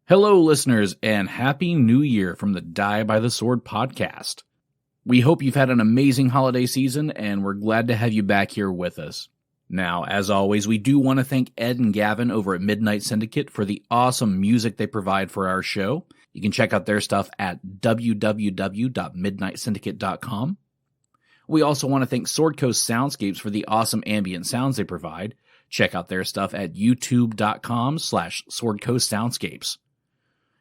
Hello, listeners, and Happy New Year from the Die by the Sword podcast. We hope you've had an amazing holiday season, and we're glad to have you back here with us. Now, as always, we do want to thank Ed and Gavin over at Midnight Syndicate for the awesome music they provide for our show. You can check out their stuff at www.midnightsyndicate.com. We also want to thank Sword Coast Soundscapes for the awesome ambient sounds they provide. Check out their stuff at youtube.com/swordcoastsoundscapes.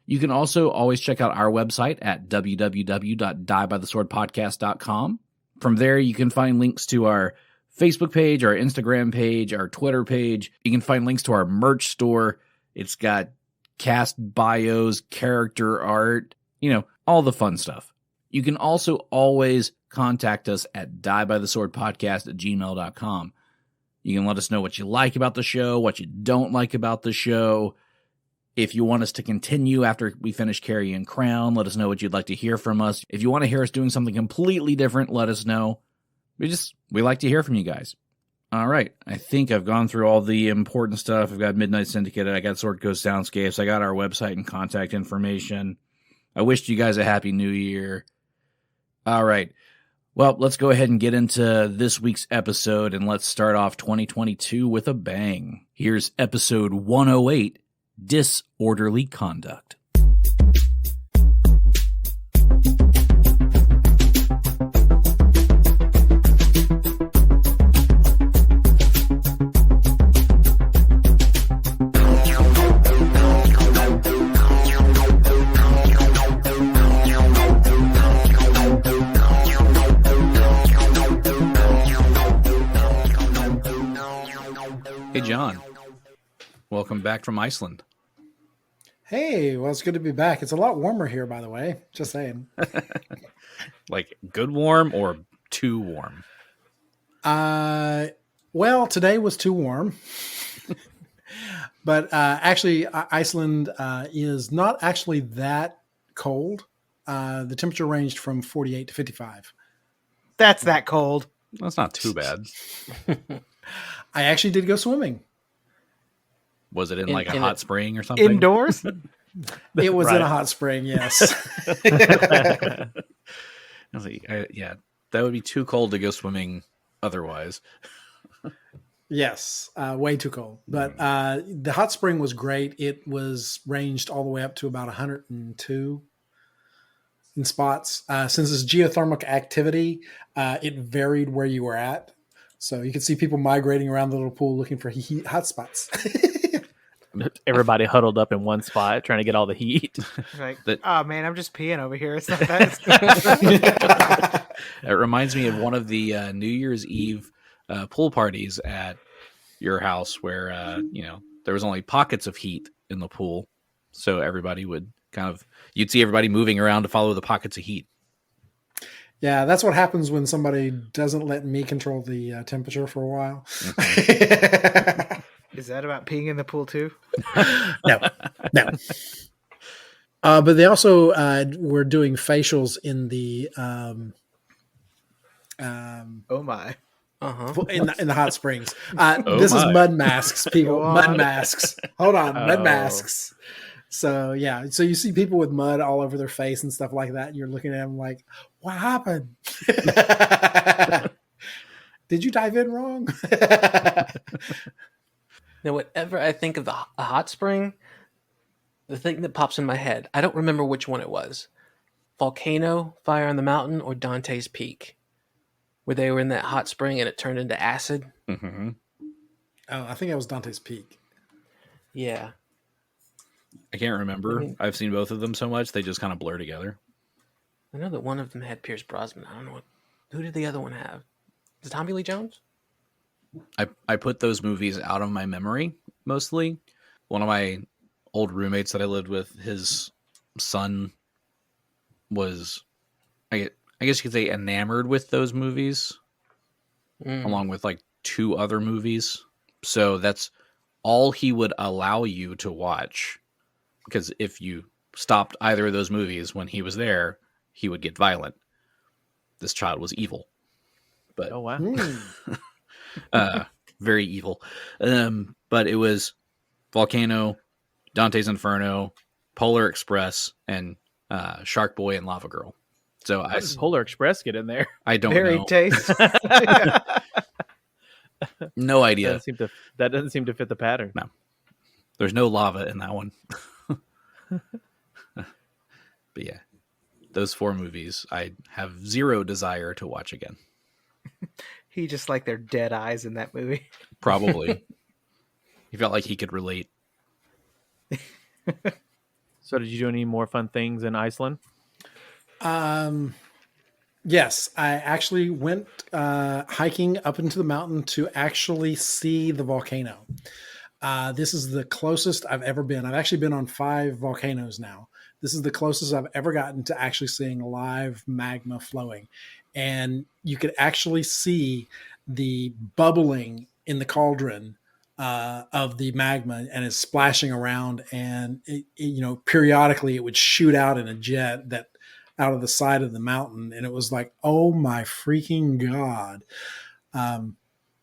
You can also always check out our website at www.diebytheswordpodcast.com. From there, you can find links to our Facebook page, our Instagram page, our Twitter page. You can find links to our merch store. It's got cast bios, character art, all the fun stuff. You can also always contact us at diebytheswordpodcast@gmail.com. You can let us know what you like about the show, what you don't like about the show. If you want us to continue after we finish Carrying Crown, let us know what you'd like to hear from us. If you want to hear us doing something completely different, let us know. We like to hear from you guys. All right. I think I've gone through all the important stuff. I've got Midnight Syndicate. I got Sword Coast Soundscapes. I got our website and contact information. I wished you guys a Happy New Year. All right. Well, let's go ahead and get into this week's episode, and let's start off 2022 with a bang. Here's episode 108. Disorderly Conduct. Hey, John. Welcome back from Iceland. Hey, well, it's good to be back. It's a lot warmer here, by the way. Just saying. Like good warm or too warm? Well, today was too warm. But actually, Iceland is not actually that cold. The temperature ranged from 48 to 55. That's that cold. That's not too bad. I actually did go swimming. Was it in a hot spring or something? Indoors? It was in a hot spring, yes. I was like, yeah, that would be too cold to go swimming otherwise. Yes, way too cold. But the hot spring was great. It was ranged all the way up to about 102 in spots. Since it's geothermal activity, it varied where you were at. So you could see people migrating around the little pool looking for hot spots. Everybody huddled up in one spot trying to get all the heat. Like, oh man, I'm just peeing over here. It's not that. It reminds me of one of the New Year's Eve pool parties at your house where, there was only pockets of heat in the pool. So everybody would you'd see everybody moving around to follow the pockets of heat. Yeah, that's what happens when somebody doesn't let me control the temperature for a while. Mm-hmm. Is that about peeing in the pool too? No. But they also were doing facials in the oh my. in the hot springs. This is mud masks, people. Mud masks. Hold on, mud masks. So yeah, so you see people with mud all over their face and stuff like that, and you're looking at them like, "What happened? Did you dive in wrong?" Now, whenever I think of a hot spring, the thing that pops in my head, I don't remember which one it was. Volcano, Fire on the Mountain, or Dante's Peak, where they were in that hot spring and it turned into acid. Mm-hmm. Oh, I think it was Dante's Peak. Yeah. I can't remember. I've seen both of them so much, they just kind of blur together. I know that one of them had Pierce Brosnan. I don't know who did the other one have? Is it Tommy Lee Jones? I put those movies out of my memory, mostly. One of my old roommates that I lived with, his son was, I guess you could say, enamored with those movies, along with like two other movies. So that's all he would allow you to watch. Because if you stopped either of those movies when he was there, he would get violent. This child was evil. But oh, wow. Very evil. But it was Volcano, Dante's Inferno, Polar Express, and Shark Boy and Lava Girl. So How does Polar Express get in there? I don't Very know. tasty. No idea. That doesn't seem to fit the pattern. No. There's no lava in that one. But yeah, those 4 movies I have zero desire to watch again. He just like their dead eyes in that movie. Probably. He felt like he could relate. So did you do any more fun things in Iceland? Yes, I actually went hiking up into the mountain to actually see the volcano. This is the closest I've ever been. I've actually been on 5 volcanoes now. This is the closest I've ever gotten to actually seeing live magma flowing. And you could actually see the bubbling in the cauldron of the magma, and it's splashing around. And, periodically it would shoot out in a jet that out of the side of the mountain. And it was like, oh my freaking God.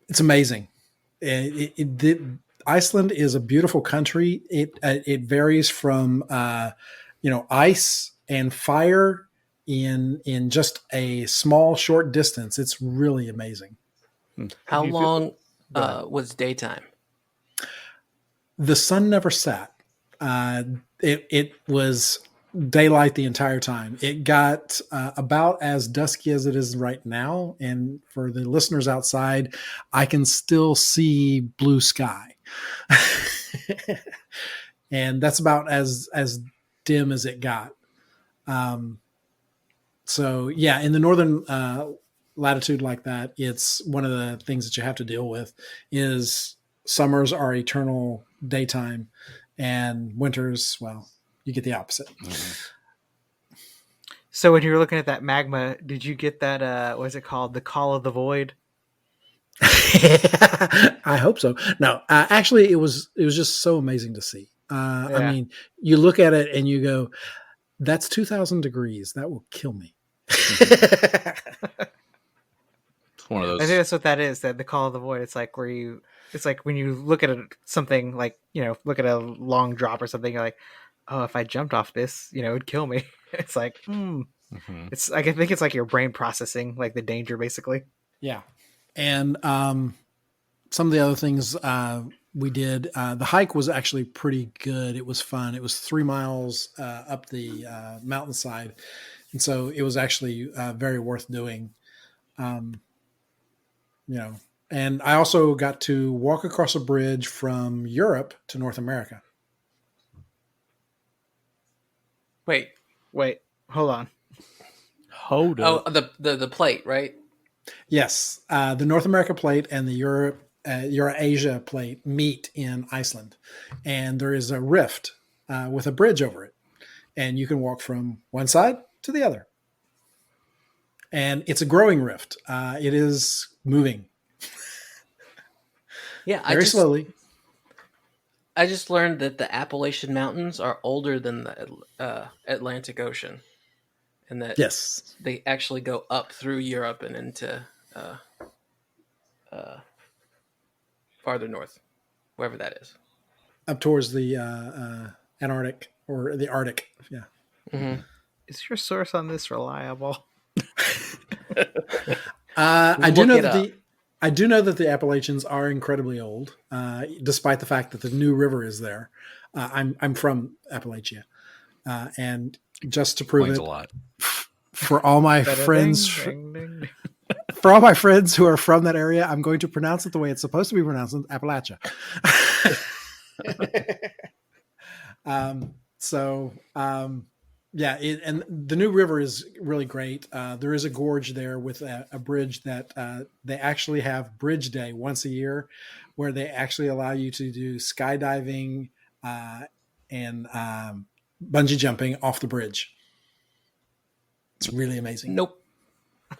It's amazing. Iceland is a beautiful country. It varies from ice and fire in just a small short distance. It's really amazing. How long was daytime? The sun never set. It was daylight the entire time. It got about as dusky as it is right now. And for the listeners outside, I can still see blue sky. And that's about as dim as it got. So yeah, in the northern latitude like that, it's one of the things that you have to deal with is summers are eternal daytime, and winters, well, you get the opposite. Mm-hmm. So when you were looking at that magma, did you get that, what is it called? The Call of the Void? I hope so. No, actually it was just so amazing to see. I mean, you look at it and you go, that's 2,000 degrees. That will kill me. It's one of those. I think that's what that is. That the Call of the Void. It's like it's like when you look at something like, look at a long drop or something, you're like, oh, if I jumped off this, it'd kill me. It's like, Mm-hmm. It's like, I think it's like your brain processing like the danger basically. Yeah. And some of the other things we did, the hike was actually pretty good. It was fun. It was 3 miles up the mountainside. And so it was actually very worth doing. And I also got to walk across a bridge from Europe to North America. Wait, hold on. Hold up. Oh, the plate, right? Yes. The North America plate and the Eurasia plate meet in Iceland. And there is a rift with a bridge over it. And you can walk from one side to the other. And it's a growing rift. It is moving. Yeah, very slowly. I just learned that the Appalachian Mountains are older than the Atlantic Ocean, and that yes, they actually go up through Europe and into farther north, wherever that is, up towards the Antarctic or the Arctic. Yeah. Mm-hmm. Is your source on this reliable? I do know that the Appalachians are incredibly old, despite the fact that the New River is there. I'm from Appalachia, and just to prove it, a lot. For all my friends, for all my friends who are from that area, I'm going to pronounce it the way it's supposed to be pronounced, Appalachia. Yeah, and the New River is really great. There is a gorge there with a bridge that they actually have Bridge Day once a year, where they actually allow you to do skydiving and bungee jumping off the bridge. It's really amazing. Nope.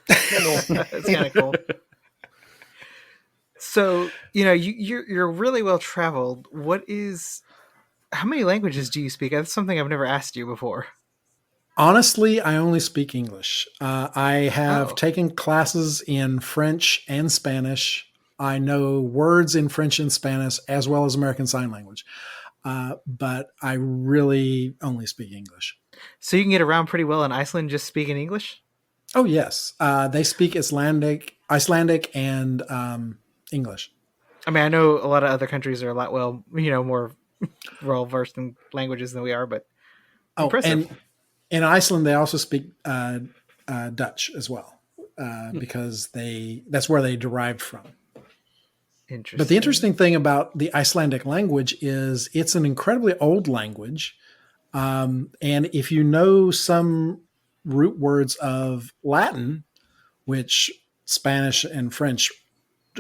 It's kind of cool. So, you're really well traveled. How many languages do you speak? That's something I've never asked you before. Honestly, I only speak English. I have taken classes in French and Spanish. I know words in French and Spanish, as well as American Sign Language. but I really only speak English. So you can get around pretty well in Iceland just speaking English? Oh yes, they speak Icelandic, and English. I mean, I know a lot of other countries are a lot more well versed in languages than we are, but impressive. And in Iceland, they also speak Dutch as well, because that's where they derived from. Interesting. But the interesting thing about the Icelandic language is it's an incredibly old language. And if you know some root words of Latin, which Spanish and French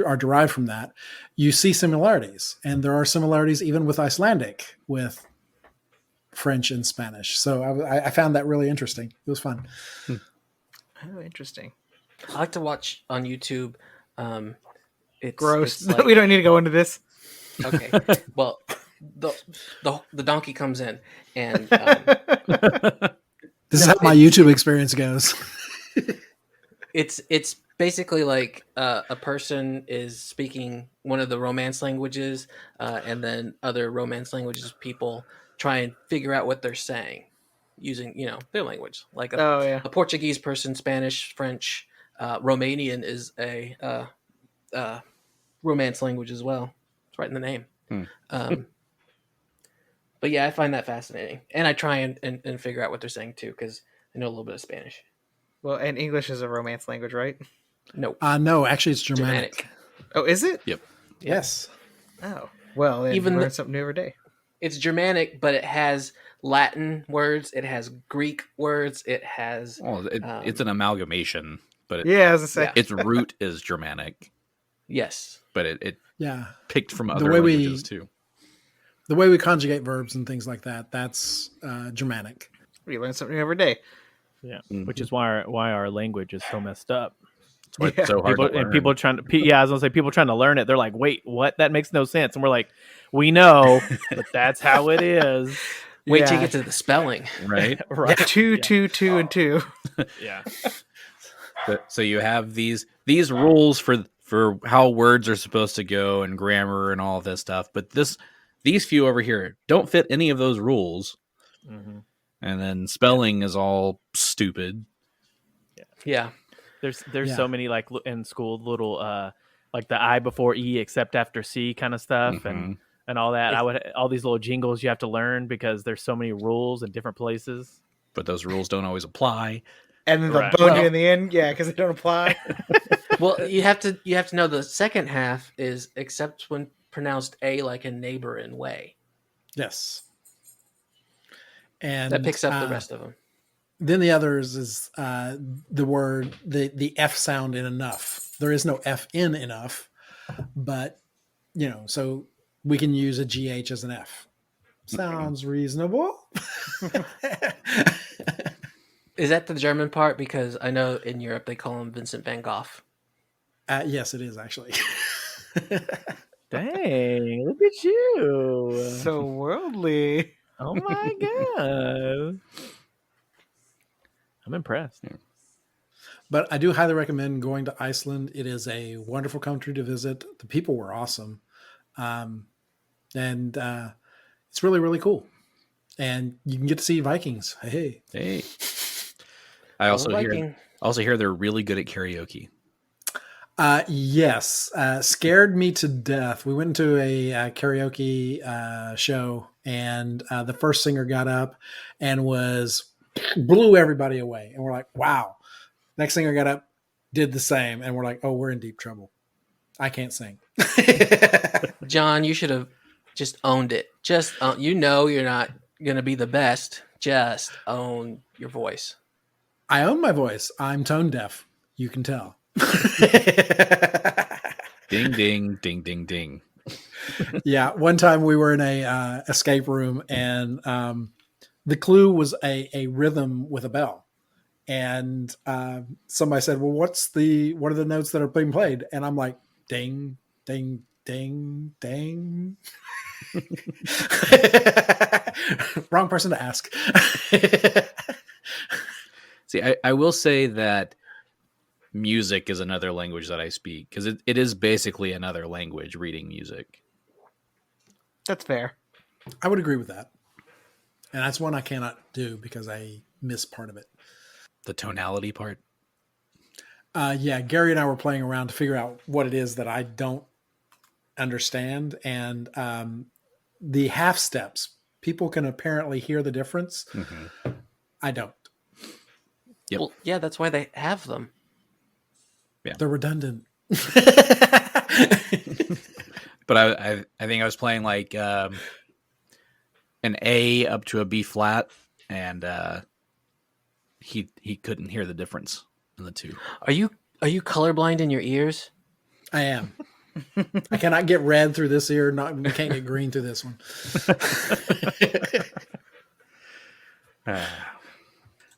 are derived from that, you see similarities. And there are similarities even with Icelandic with French and Spanish. So I found that really interesting. It was fun. Oh, interesting. I like to watch on YouTube. It's Gross. It's like, We don't need to go into this. okay. Well, the donkey comes in, and This is how my YouTube experience goes. it's basically like a person is speaking one of the Romance languages, and then other Romance languages people try and figure out what they're saying using their language. Like a Portuguese person, Spanish, French, Romanian is a Romance language as well. It's right in the name. But yeah, I find that fascinating, and I try and figure out what they're saying too, because I know a little bit of Spanish. Well, and English is a Romance language, right? Nope. No, actually, it's Germanic. Oh, is it? Yep. Yes. Oh, well, then Even you learn something new every day. It's Germanic, but it has Latin words, it has Greek words, it has. Well, it's an amalgamation, but Yeah, as I say. Yeah. its root is Germanic, Yes. but it Yeah. picked from The other way languages too. The way we conjugate verbs and things like that, that's Germanic. You learn something new every day. Yeah, Mhm. which is why our language is so messed up. That's why it's so hard to learn. People trying to I was gonna say people trying to learn it. They're like, wait, what? That makes no sense. And we're like, we know, but that's how it is. Wait till you get to the spelling. Right? Right? Two, and two. Yeah. So you have these rules for how words are supposed to go and grammar and all this stuff, but these few over here don't fit any of those rules. Mm-hmm. And then spelling is all stupid. Yeah. There's so many like in school little like the I before E except after C kind of stuff and all that. All these little jingles you have to learn because there's so many rules in different places. But those rules don't always apply. And then Right. the bone you in the end, yeah, because they don't apply. Well, you have to know the second half is except when pronounced A like a neighbor in way. Yes. And That picks up the rest of them. Then the others is the word, the F sound in enough. There is no F in enough, but, so we can use a GH as an F. Sounds reasonable. Is that the German part? Because I know in Europe they call him Vincent van Gogh. Yes, it is actually. Dang, look at you. So worldly. Oh my god. I'm impressed. But I do highly recommend going to Iceland. It is a wonderful country to visit. The people were awesome. And it's really, really cool. And you can get to see Vikings. Hey. I also hear they're really good at karaoke. Yes. Scared me to death. We went to a karaoke show, and the first singer got up and blew everybody away. And we're like, wow. Next singer got up, did the same. And we're like, oh, we're in deep trouble. I can't sing. John, you should have just owned it. Just you're not going to be the best. Just own your voice. I own my voice. I'm tone deaf. You can tell. Ding, ding, ding, ding, ding. Yeah. One time we were in a escape room, and the clue was a rhythm with a bell. And somebody said, well, what are the notes that are being played? And I'm like, ding, ding, ding, ding. Wrong person to ask. See, I will say that music is another language that I speak, because it is basically another language, reading music. That's fair. I would agree with that. And that's one I cannot do because I miss part of it. The tonality part. Yeah, Gary and I were playing around to figure out what it is that I don't understand. And the half steps, people can apparently hear the difference. Mm-hmm. I don't. Yep. Well, yeah, that's why they have them. Yeah. They're redundant. But I think I was playing like an A up to a B flat, and he couldn't hear the difference in the two. Are you colorblind in your ears? I am. I cannot get red through this ear. We can't get green through this one.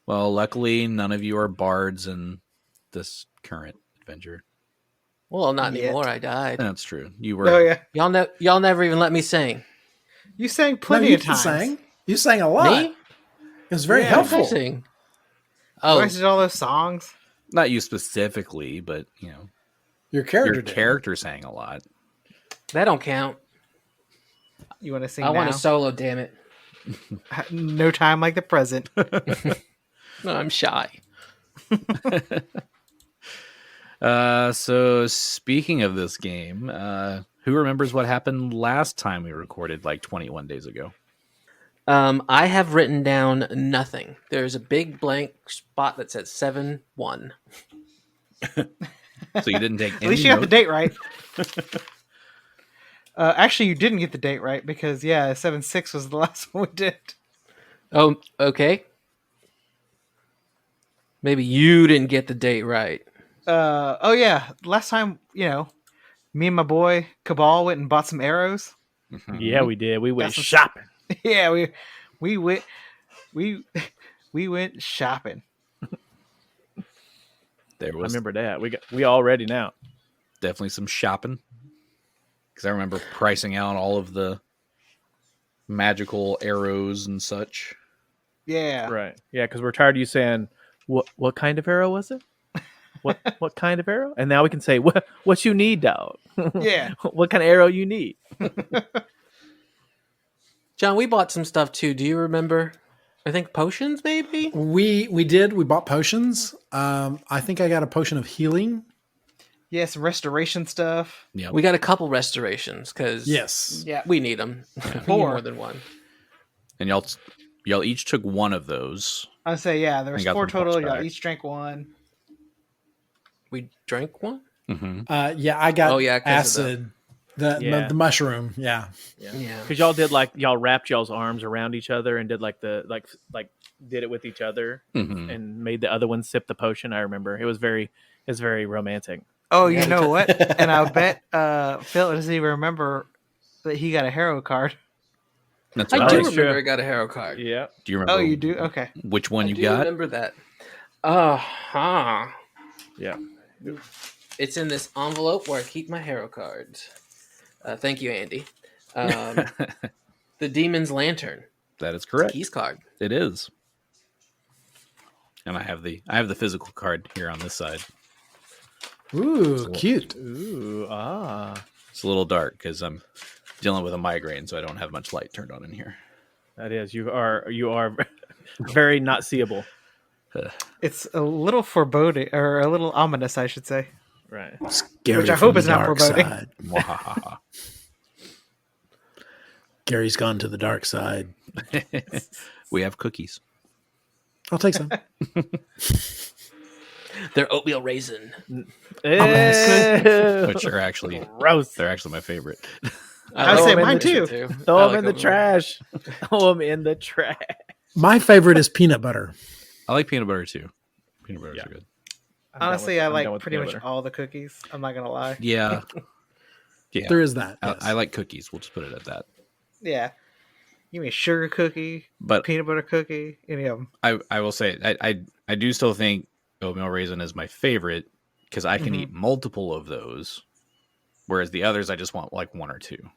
Well, luckily, none of you are bards in this current adventure. Well, not anymore. I died. That's true. You were. Oh yeah, Y'all never even let me sing. you sang plenty of times. You sang a lot. Me? It was very Yeah, helpful. I sing. Oh, Oh, did all those songs. Not you specifically, but Your character your did. character sang a lot. that don't count. You want to sing? I want now? a solo. Damn it! No time like the present. No, I'm shy. So speaking of this game, who remembers what happened last time we recorded, like 21 days ago? I have written down nothing. There's a big blank spot that says 7-1. So you didn't take any At least you got the notes? date right. Actually, you didn't get the date right because 7-6 was the last one we did. Oh, okay. Maybe you didn't get the date right. Oh yeah, last time me and my boy Kabal went and bought some arrows. Yeah, we did. We went That's what- shopping. Yeah, we went shopping. There I was remember that. We all ready now. definitely some shopping. Because I remember pricing out all of the magical arrows and such. Yeah, Right. Yeah, because we're tired of you saying what kind of arrow was it? What kind of arrow? And now we can say what you need, dog. yeah. What kind of arrow you need? John, we bought some stuff too. Do you remember? I think potions, maybe? We did. We bought potions. I think I got a potion of healing. Yeah, some restoration stuff. Yeah. We got a couple restorations because Yes. Yeah, we need them. We need Four. more than one. And y'all each took one of those. I'd say there was I got 4 them total. points Y'all back. each drank one. We drank one? Mm-hmm. Yeah, I got 'cause acid. Yeah. The mushroom. Yeah. Yeah. Because y'all wrapped y'all's arms around each other and did like did it with each other Mm-hmm. and made the other one sip the potion. I remember it was very romantic. Oh, Yeah. you know what? And I bet Phil doesn't even remember that he got a hero card. That's I right. do it's remember true. I got a hero card. Yeah. Do you remember? Oh, you do? Okay. Which one I you do got? remember that. Uh-huh. Yeah. It's in this envelope where I keep my hero cards. Thank you, Andy. The Demon's Lantern. That is correct. Keys card. It is. And I have the physical card here on this side. Ooh, cute. Ooh, It's a little dark because I'm dealing with a migraine, so I don't have much light turned on in here. that is. You are very not seeable. It's a little foreboding, or a little ominous, I should say. Right. Gary Which I from hope the is not dark foreboding. side. Mwahaha. Gary's gone to the dark side. We have cookies. I'll take some. They're oatmeal raisin. Ew. Which are actually Gross. they're actually my favorite. I would say mine oatmeal too. raisin, Throw I them like in the oatmeal. trash. Throw them in the trash. My favorite is peanut butter. I like peanut butter too. Peanut butters Yeah. are good. Honestly, I I'm done like with pretty peanut much butter. all the cookies. I'm not gonna lie. Yeah. Yeah. There is that. Yes. I like cookies. We'll just put it at that. Yeah. Give me a sugar cookie, But peanut butter cookie, any of them. I will say I do still think oatmeal raisin is my favorite because I can eat multiple of those, whereas the others I just want like one or two.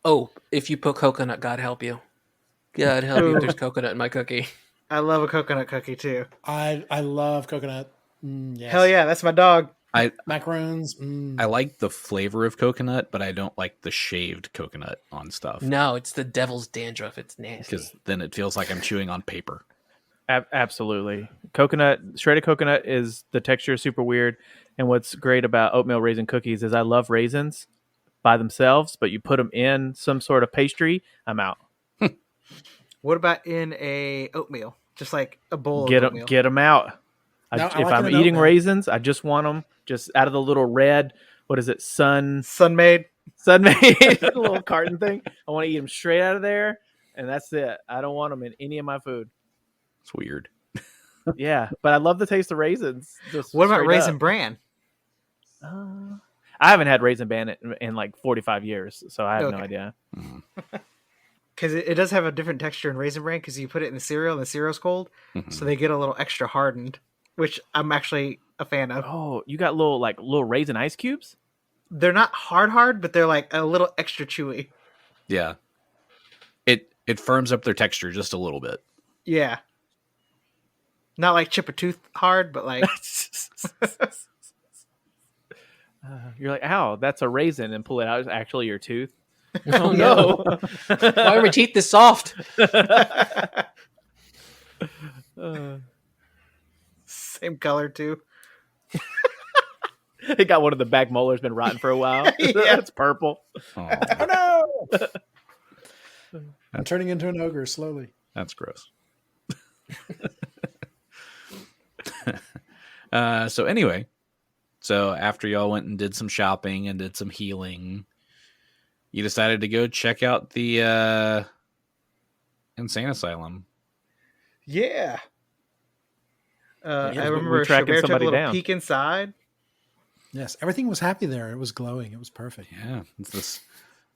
Oh, if you put coconut, God help you. God help you if there's coconut in my cookie. I love a coconut cookie too. I love coconut. Yes. Hell yeah, that's my dog. Macaroons. I like the flavor of coconut, but I don't like the shaved coconut on stuff. No, it's the devil's dandruff. It's nasty. Because then it feels like I'm chewing on paper. Absolutely. Shredded coconut is the texture is super weird. And what's great about oatmeal raisin cookies is I love raisins by themselves, but you put them in some sort of pastry, I'm out. What about in a oatmeal? Just like a bowl of oatmeal. Get them out. If I'm eating raisins, I just want them just out of the little red, what is it, Sunmade, the little carton thing. I want to eat them straight out of there, and that's it. I don't want them in any of my food. It's weird. Yeah, but I love the taste of raisins. What about Raisin Bran? I haven't had Raisin Bran in like 45 years, so I have no idea. Because it does have a different texture in Raisin Bran because you put it in the cereal and the cereal's cold, so they get a little extra hardened, which I'm actually a fan of. Oh, you got little raisin ice cubes? They're not hard, but they're like a little extra chewy. Yeah. It firms up their texture just a little bit. Yeah. Not like chip a tooth hard, but like... You're like, ow, that's a raisin, and pull it out. It's actually your tooth. Oh no! Why are my teeth this soft? Same color too. It got one of the back molars been rotten for a while. Yeah. It's purple. Oh no! I'm turning into an ogre slowly. That's gross. So anyway, after y'all went and did some shopping and did some healing, you decided to go check out the insane asylum. Yeah. I we're remember tracking Xo'bere took a somebody little down. peek inside. Yes, everything was happy there. It was glowing. It was perfect. Yeah, it's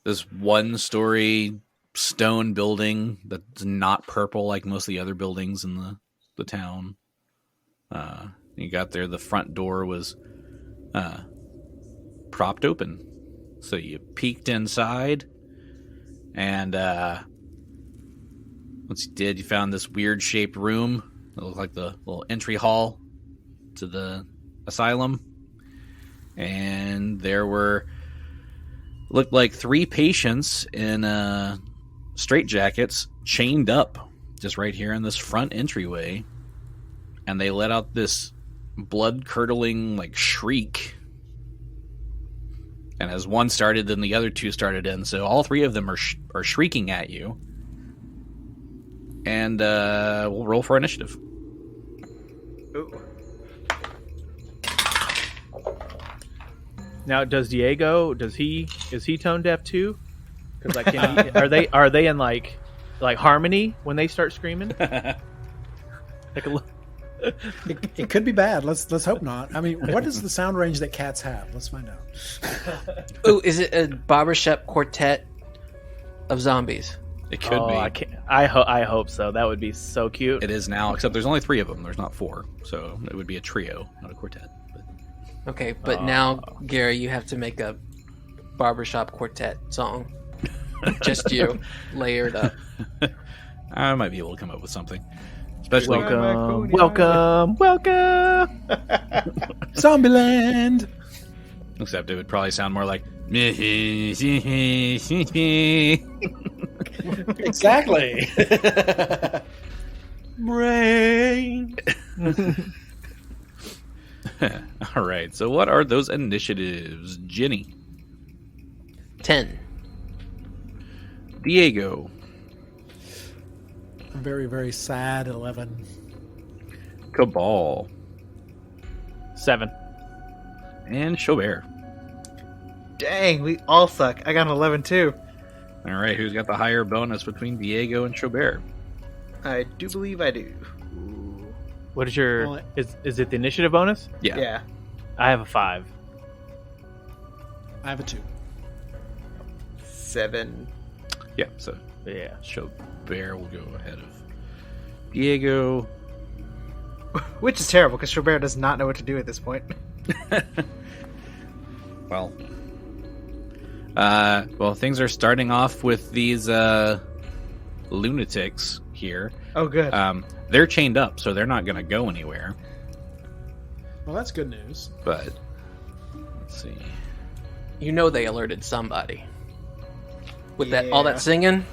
this one-story stone building that's not purple like most of the other buildings in the town. You got there, the front door was propped open. So you peeked inside, and once you did, you found this weird-shaped room. It looked like the little entry hall to the asylum. And there looked like 3 patients in straitjackets chained up just right here in this front entryway. And they let out this blood-curdling, shriek. And as one started, then the other 2 started in. So all 3 of them are shrieking at you. And we'll roll for initiative. Ooh. Now, does Diego? Is he tone deaf too? Because are they in like harmony when they start screaming? It could be bad. Let's hope not. I mean, what is the sound range that cats have? Let's find out. Oh, is it a barbershop quartet of zombies? It could be. I hope so. That would be so cute. It is now, except there's only 3 of them. There's not 4. So it would be a trio, not a quartet. Okay, but now, Gary, you have to make a barbershop quartet song. Just you, layered up. I might be able to come up with something. Especially Welcome. Zombieland! Except it would probably sound more like Exactly. brain. All right. So what are those initiatives, Genny? 10. Diego. Very, very sad 11. Kabal. 7. And Xo'bere. Dang, we all suck. I got an 11 too. All right. Who's got the higher bonus between Diego and Xo'bere? I do believe I do. What is your? Is it the initiative bonus? Yeah. I have a 5. I have a 2. 7. Yeah. So Yeah. Xo'bere will go ahead of Diego. Which is terrible because Xo'bere does not know what to do at this point. Well, things are starting off with these lunatics here. Oh, good. They're chained up, so they're not going to go anywhere. Well, that's good news. But Let's see. You know they alerted somebody. With that all that singing.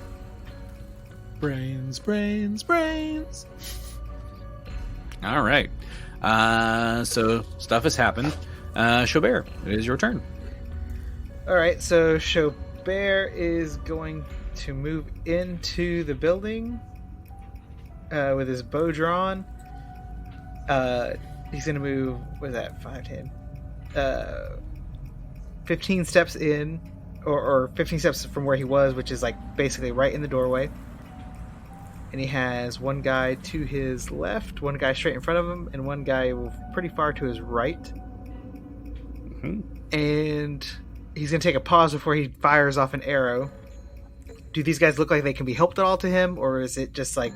Brains. All right. So stuff has happened. Xo'bere, it is your turn. All right, so Xo'bere is going to move into the building with his bow drawn. He's going to move, what is that, 5, 10? 15 steps in, or 15 steps from where he was, which is like basically right in the doorway. And he has one guy to his left, one guy straight in front of him, and one guy pretty far to his right. Mm-hmm. And he's going to take a pause before he fires off an arrow. Do these guys look like they can be helped at all to him, or is it just like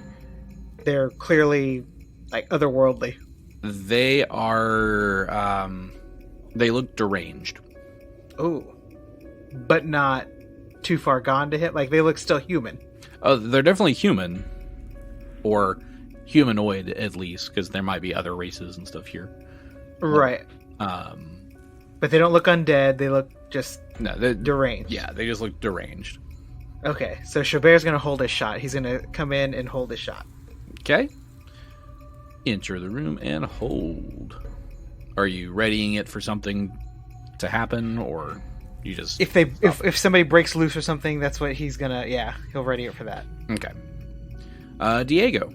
they're clearly like otherworldly? They are, they look deranged. Oh, but not too far gone to him? Like, they look still human. Oh, they're definitely human. Or humanoid, at least, because there might be other races and stuff here. Right. But they don't look undead. They look just deranged. Yeah, they just look deranged. Okay, so Xo'bere's going to hold his shot. He's going to come in and hold his shot. Okay. Enter the room and hold. Are you readying it for something to happen, or you just... If somebody breaks loose or something, that's what he's going to... Yeah, he'll ready it for that. Okay. Diego.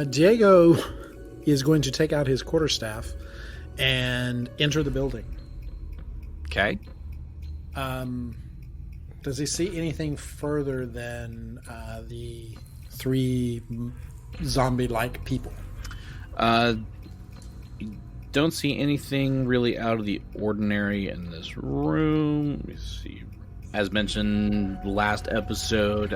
Diego is going to take out his quarterstaff and enter the building. Okay. Does he see anything further than the 3 zombie-like people? Don't see anything really out of the ordinary in this room. Let me see. As mentioned last episode,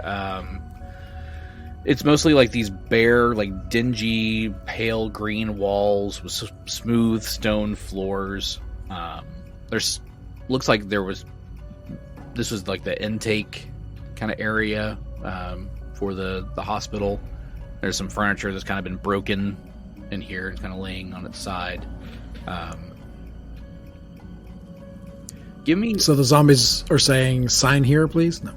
it's mostly like these bare, like dingy, pale green walls with smooth stone floors. Looks like this was like the intake kind of area for the hospital. There's some furniture that's kind of been broken in here. It's kind of laying on its side. Give me... So the zombies are saying, sign here, please? No.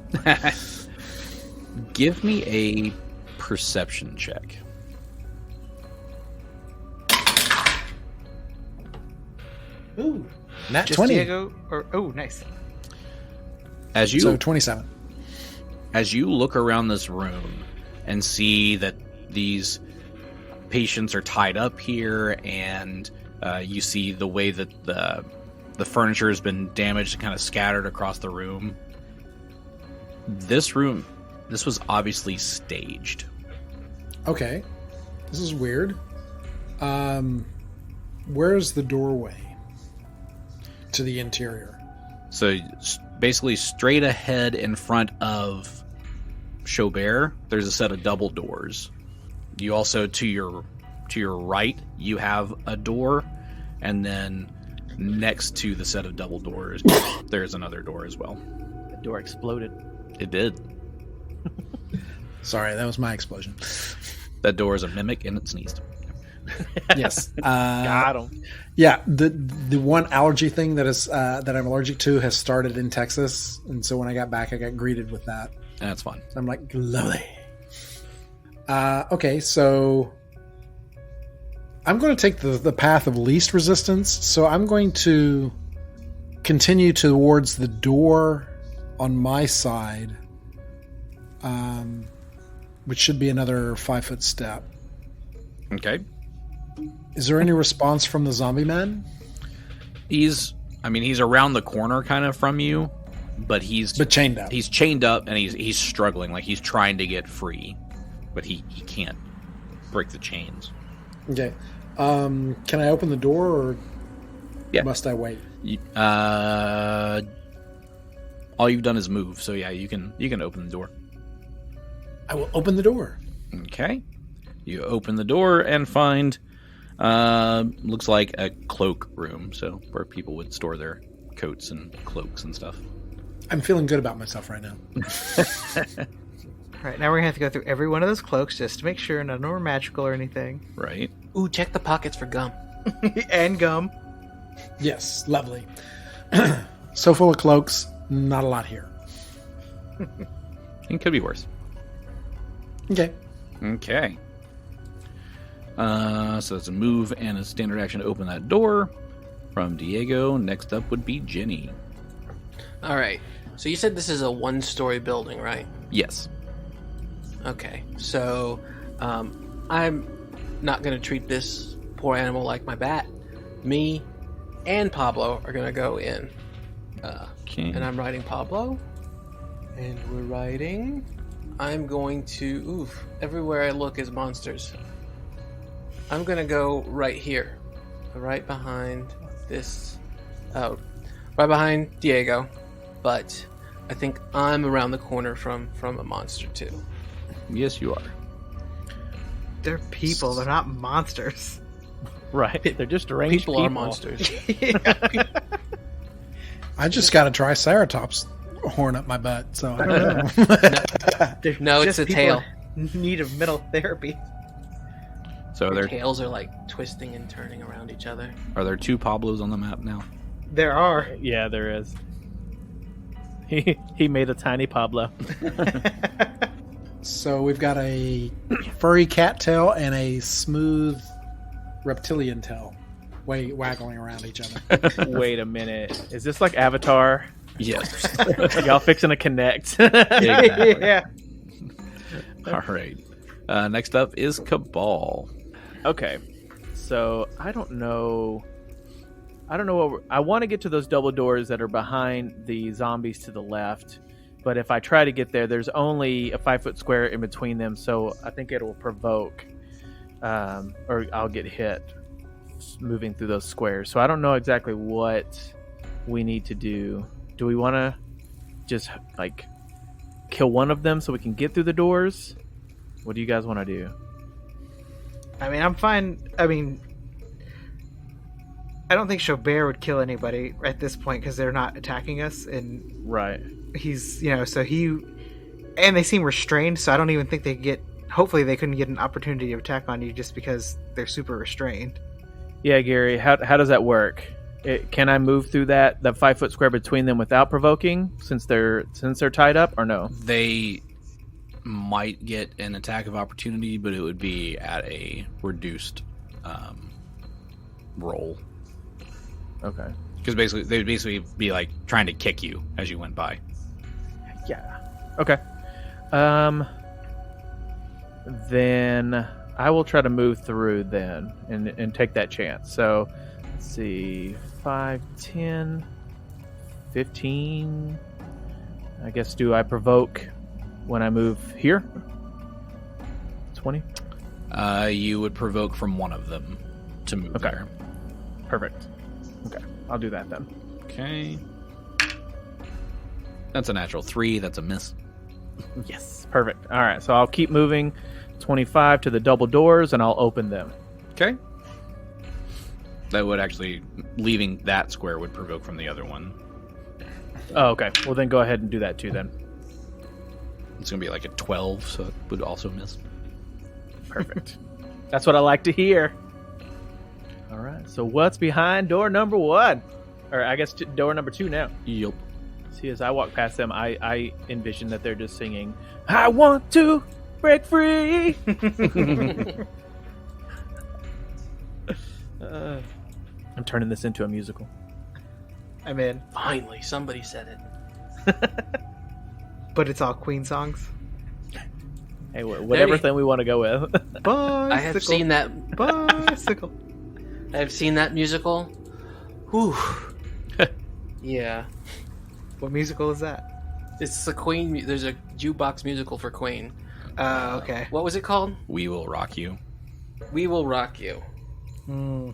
Give me a perception check. Ooh. Nat Just 20. Diego, nice. So 27. As you look around this room and see that these patients are tied up here, and you see the way that the furniture has been damaged and kind of scattered across the room. This was obviously staged. Okay. This is weird. Where's the doorway to the interior? So basically straight ahead in front of Xo'bere, there's a set of double doors. You also, to your right, you have a door, and then next to the set of double doors, there's another door as well. The door exploded. It did. Sorry, that was my explosion. That door is a mimic, and it sneezed. Yes. Got him. Yeah, the one allergy thing that I'm allergic to has started in Texas, and so when I got back, I got greeted with that. That's fine. So I'm like, lovely. Okay, so I'm going to take the path of least resistance. So I'm going to continue towards the door on my side, which should be another 5-foot step. Okay. Is there any response from the zombie man? He's around the corner kind of from you, but chained up. He's chained up, and he's struggling, like he's trying to get free, but he can't break the chains. Okay. Can I open the door, or must I wait? All you've done is move, so yeah, you can open the door. I will open the door. Okay. You open the door and find looks like a cloak room, so where people would store their coats and cloaks and stuff. I'm feeling good about myself right now. All right, now we're gonna have to go through every one of those cloaks just to make sure none were magical or anything. Right. Ooh, check the pockets for gum. And gum. Yes, lovely. So full of cloaks, not a lot here. It could be worse. Okay. Okay. So it's a move and a standard action to open that door. From Diego, next up would be Genny. All right. So you said this is a one-story building, right? Yes. Okay. So I'm not going to treat this poor animal like my bat. Me and Pablo are going to go in. Okay. And I'm riding Pablo. And we're riding. I'm going to... everywhere I look is monsters. I'm going to go right here. Right behind this... right behind Diego. But I think I'm around the corner from a monster, too. Yes, you are. They're people. They're not monsters. Right. They're just strange People are monsters. I just got a Triceratops horn up my butt, so I don't know. They're No, it's just a people tail. in need of mental therapy. So Their there tails are like twisting and turning around each other. are there 2 Pablos on the map now? There are. Yeah, there is. He made a tiny Pablo. So we've got a furry cat tail and a smooth reptilian tail waggling around each other. Wait a minute. Is this like Avatar? Yes. Y'all fixing to connect? Yeah. All right. Next up is Kabal. Okay. So I don't know what I want to get to those double doors that are behind the zombies to the left. But if I try to get there, there's only a 5-foot square in between them. So I think it'll provoke, or I'll get hit moving through those squares. So I don't know exactly what we need to do. Do we want to just like kill one of them so we can get through the doors? What do you guys want to do? I mean, I'm fine. I mean, I don't think Xo'bere would kill anybody at this point because they're not attacking us, and Right. he's, so and they seem restrained, so I don't even think they get. Hopefully, they couldn't get an opportunity to attack on you just because they're super restrained. Yeah, Gary. How does that work? Can I move through that 5-foot square between them without provoking, since they're tied up, or no? They might get an attack of opportunity, but it would be at a reduced roll. Okay. Because they would basically be like trying to kick you as you went by. Yeah. Okay. Then I will try to move through then and take that chance. So let's see, 5, 10, 15. I guess, do I provoke when I move here? 20? You would provoke from one of them to move Okay. there. Perfect. Okay. I'll do that then. Okay. That's a natural 3. That's a miss. Yes. Perfect. All right. So I'll keep moving 25 to the double doors and I'll open them. Okay. That would actually, leaving that square would provoke from the other one. Oh, okay. Well, then go ahead and do that too then. It's going to be like a 12, so it would also miss. Perfect. That's what I like to hear. All right. So what's behind door number 1? Or I guess door number 2 now. Yup. See, as I walk past them, I envision that they're just singing, "I want to break free." I'm turning this into a musical. I'm in, Finally, somebody said it. but it's all Queen songs. Hey, whatever Maybe. thing we want to go with. Bicycle, I have seen that. bicycle. I have seen that musical. Whew. Yeah, What musical is that? it's the Queen. There's a jukebox musical for Queen. Oh, okay. What was it called? We Will Rock You. We Will Rock You. Hmm.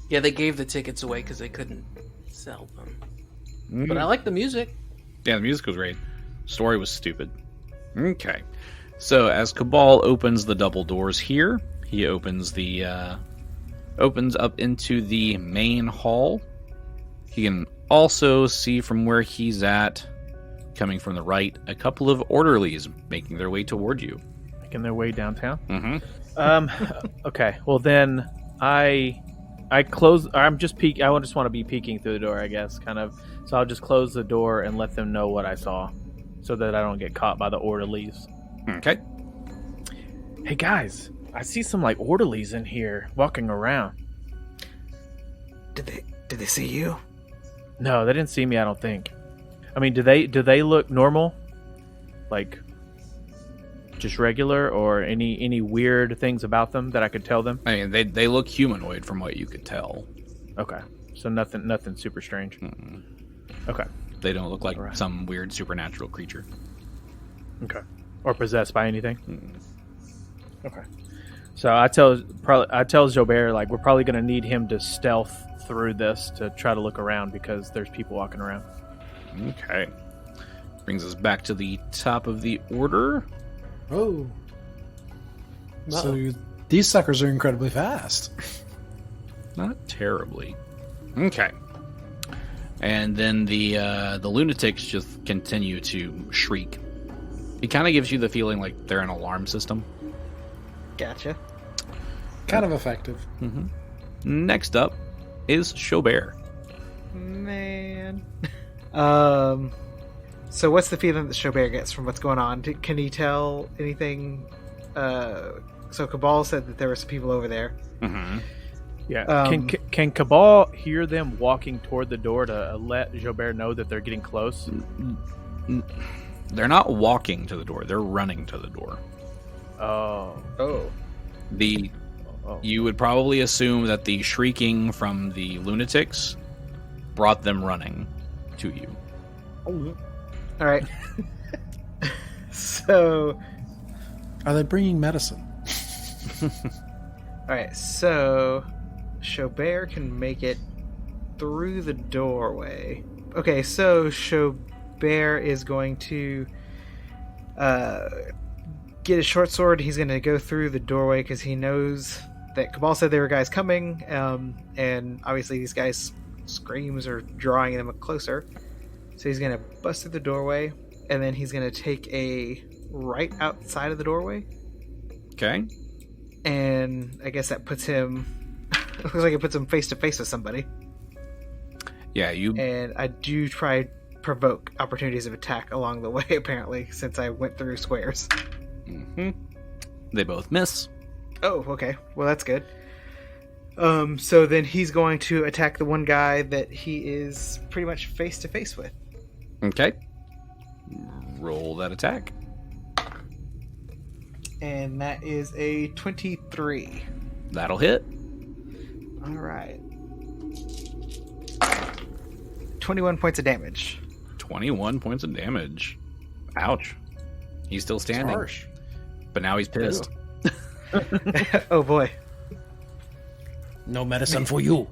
Yeah, they gave the tickets away because they couldn't sell them. Mm. But I like the music. Yeah, the music was great. Story was stupid. Okay. So as Kabal opens the double doors here, he opens up into the main hall. He can also see from where he's at, coming from the right, a couple of orderlies making their way toward you. Making their way downtown. Mm-hmm. Okay. Well, then I I close. I'm just peek. I just want to be peeking through the door, I guess, kind of. So I'll just close the door and let them know what I saw, so that I don't get caught by the orderlies. Okay. Hey guys, I see some like orderlies in here walking around. Did they see you? No, they didn't see me. I don't think. I mean, do they look normal? Like, just regular, or any weird things about them that I could tell them? I mean, they look humanoid from what you could tell. Okay, so nothing super strange. Mm-mm. Okay, They don't look like some weird supernatural creature. okay, or possessed by anything. Mm-mm. Okay, so I tell Xo'bere, like, we're probably gonna need him to stealth through this to try to look around because there's people walking around. Okay. Brings us back to the top of the order. Oh. So these suckers are incredibly fast. Not terribly. Okay. And then the lunatics just continue to shriek. It kind of gives you the feeling like they're an alarm system. Gotcha. Kind of effective. Mm-hmm. Next up is Xo'bere. Man. So what's the feeling that Xo'bere gets from what's going on? Can he tell anything? So Kabal said that there were some people over there. Mm-hmm. Yeah. Can Kabal hear them walking toward the door to let Xo'bere know that they're getting close? They're not walking to the door. They're running to the door. Oh. You would probably assume that the shrieking from the lunatics brought them running to you. All right. So, Are they bringing medicine? all right. So, Xo'bere can make it through the doorway. Okay. So Xo'bere is going to get a short sword. He's going to go through the doorway because he knows that Kabal said there were guys coming, and obviously these guys' screams are drawing them closer. So he's going to bust through the doorway, and then he's going to take a right outside of the doorway. Okay. And I guess that puts him... looks like it puts him face to face with somebody. Yeah, you... And I do try provoke opportunities of attack along the way, apparently, since I went through squares. Mm-hmm. They both miss. Oh, okay. Well, that's good. So then he's going to attack the one guy that he is pretty much face to face with. Okay. Roll that attack. And that is a 23. That'll hit. All right. 21 points of damage. 21 points of damage. Ouch. He's still standing. Harsh. But now he's pissed. Oh boy. No medicine for you.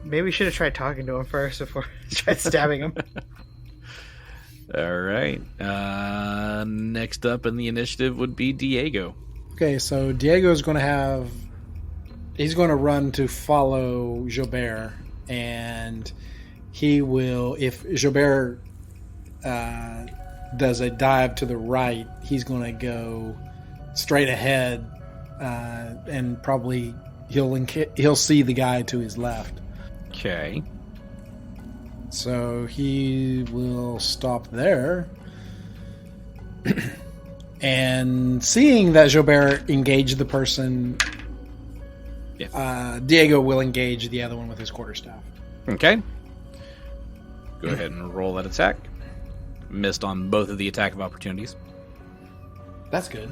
Maybe we should have tried talking to him first before tried stabbing him. All right. Next up in the initiative would be Diego. Okay, so Diego's going to have... He's going to run to follow Xo'bere, and he will... If Xo'bere does a dive to the right, he's going to go straight ahead, and probably he'll see the guy to his left. Okay. So he will stop there. And seeing that Xo'bere engaged the person, Diego will engage the other one with his quarterstaff. Okay. Go ahead and roll that attack. Missed on both of the attack of opportunities, That's good.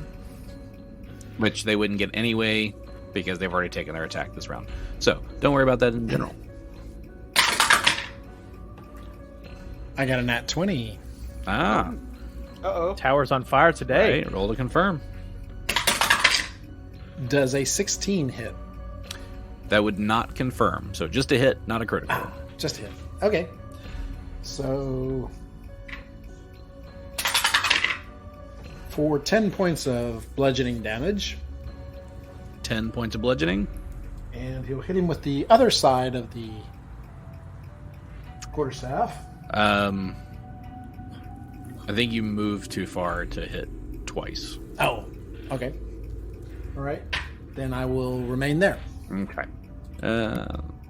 which they wouldn't get anyway because they've already taken their attack this round. So don't worry about that in general. I got a nat 20. Ah. Uh-oh. Tower's on fire today. Right, roll to confirm. Does a 16 hit? That would not confirm. So just a hit, not a critical. Just hit. Okay. So... for 10 points of bludgeoning damage. 10 points of bludgeoning. And he'll hit him with the other side of the quarterstaff. I think you moved too far to hit twice. Oh, okay. All right. Then I will remain there. Okay.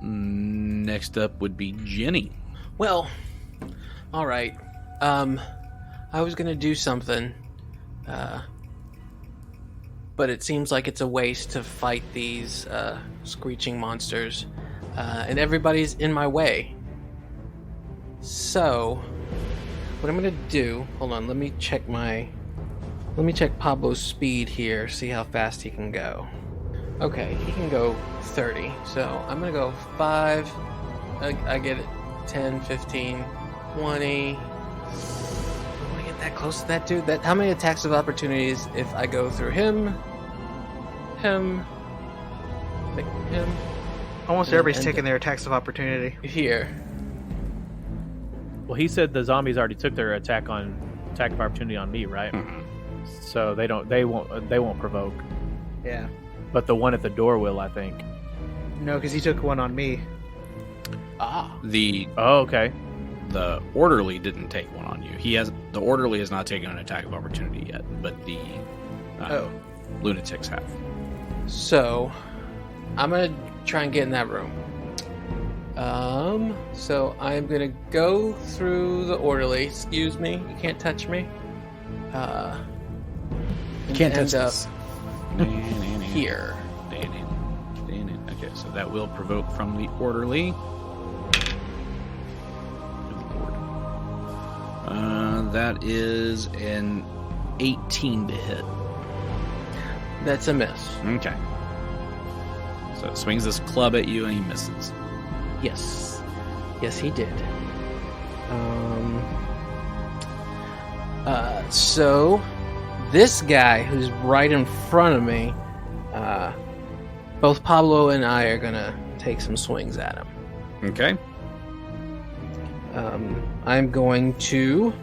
Next up would be Genny. Well, all right. I was gonna do something, but it seems like it's a waste to fight these screeching monsters, and everybody's in my way. So, what I'm gonna do? Hold on. Let me check Pablo's speed here. See how fast he can go. Okay, he can go 30. So I'm gonna go 5. I get it. 10, 15, 20. I want to get that close to that dude. How many attacks of opportunities if I go through him? Almost everybody's taking their attacks of opportunity. Here. Well, he said the zombies already took their attack of opportunity on me, right? Mhm. So they won't provoke. Yeah. But the one at the door will, I think. No, because he took one on me. Oh, okay. The orderly didn't take one on you. The orderly has not taken an attack of opportunity yet, but the lunatics have. So, I'm gonna try and get in that room. So I'm gonna go through the orderly. Excuse me, you can't touch me. Can't touch end up this. here. Okay, so that will provoke from the orderly. That is an 18 to hit. That's a miss. Okay. So it swings this club at you and he misses. Yes. Yes, he did. So this guy who's right in front of me, both Pablo and I are gonna take some swings at him. Okay. I'm going to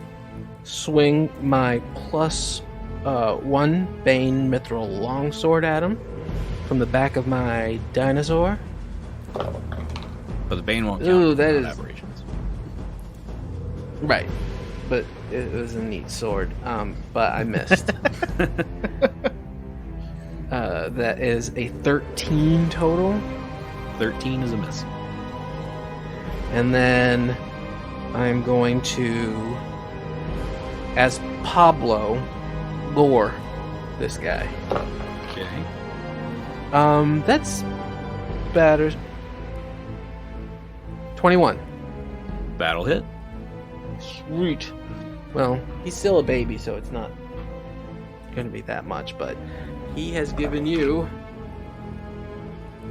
swing my +1 Bane Mithril Longsword at him from the back of my dinosaur. But the Bane won't count. Ooh, that for is- aberrations. Right, but it was a neat sword. But I missed. That is a 13 total. 13 is a miss. And then I'm going to, as Pablo, lure this guy. Okay. That's better. 21. Battle hit. Sweet. Well, he's still a baby, so it's not going to be that much, but he has given you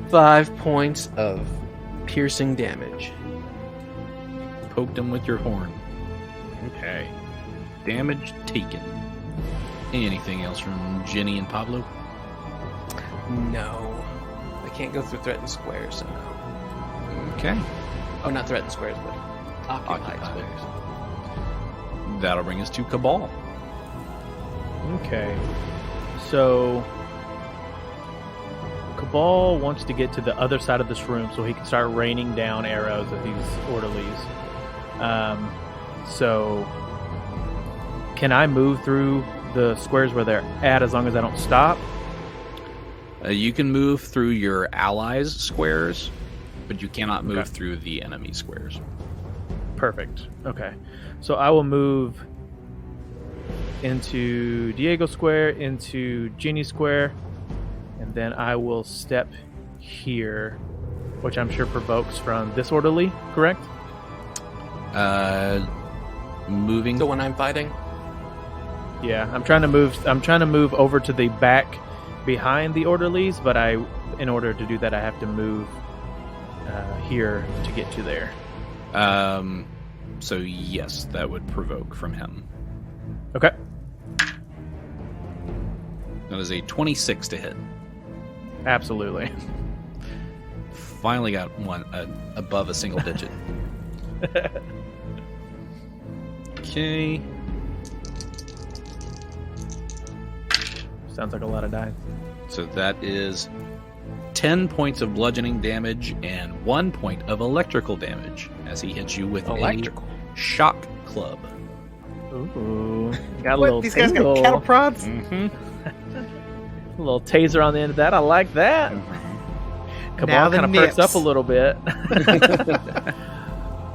5 points of piercing damage. Poked him with your horn. Okay. Damage taken. Anything else from Genny and Pablo? No. I can't go through threatened squares, so no. Okay. Oh, not threatened squares, but occupied squares. That'll bring us to Kabal. Okay. So Kabal wants to get to the other side of this room so he can start raining down arrows at these orderlies. So can I move through the squares where they're at as long as I don't stop? You can move through your allies' squares, but you cannot move Okay. through the enemy squares. Perfect. Okay. So I will move into Diego Square, into Genny Square, and then I will step here, which I'm sure provokes from this orderly, correct? Moving. The one I'm fighting? Yeah, I'm trying to move over to the back behind the orderlies, but in order to do that, I have to move here to get to there. So yes, that would provoke from him. Okay. That is a 26 to hit. Absolutely. Finally got one above a single digit. Okay. Sounds like a lot of dice. So that is 10 points of bludgeoning damage and 1 point of electrical damage as he hits you with Electrical. a shock club. Ooh, got a What? little These guys got tingle. cattle prods? Mm-hmm. A little taser on the end of that. I like that. Kabal the kind of perks nips. up a little bit.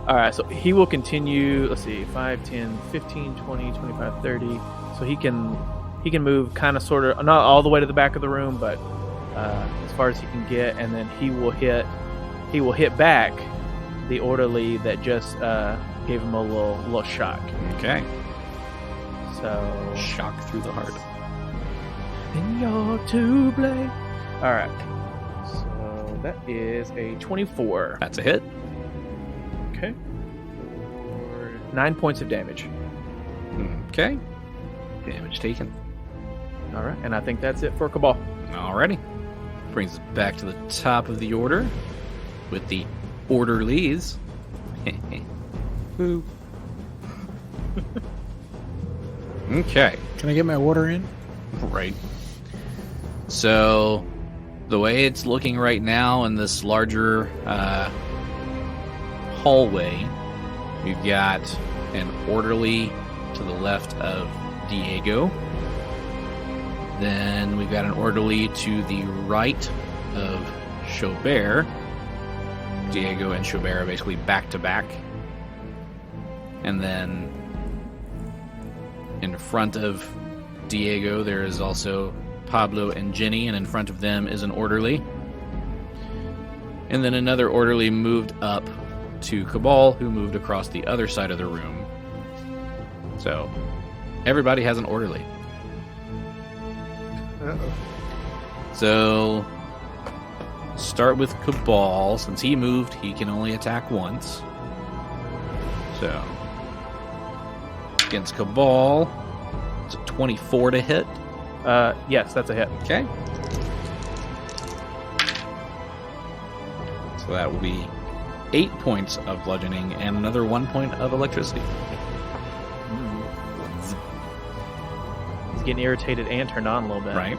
All right, so he will continue. Let's see, 5, 10, 15, 20, 25, 30. So he can move kind of sort of, not all the way to the back of the room, but as far as he can get, and then he will hit back the orderly that just gave him a little shock. Okay. So Shock through the heart. and you're to blame. All right. So that is a 24. That's a hit. Okay. For 9 points of damage. Okay. Damage taken. All right, and I think that's it for Kabal. Alrighty. Brings us back to the top of the order with the orderlies. Woo. Okay. Can I get my order in? Right. So, the way it's looking right now in this larger hallway, we've got an orderly to the left of Diego. Then we've got an orderly to the right of Xo'bere. Diego and Xo'bere are basically back to back. And then in front of Diego, there is also Pablo and Genny, and in front of them is an orderly. And then another orderly moved up to Kabal, who moved across the other side of the room. So, everybody has an orderly. Uh-oh. So, start with Kabal. Since he moved, he can only attack once. So, against Kabal, it's a 24 to hit. Yes, that's a hit. Okay. So that will be 8 points of bludgeoning and another 1 point of electricity. He's getting irritated and turned on a little bit. Right?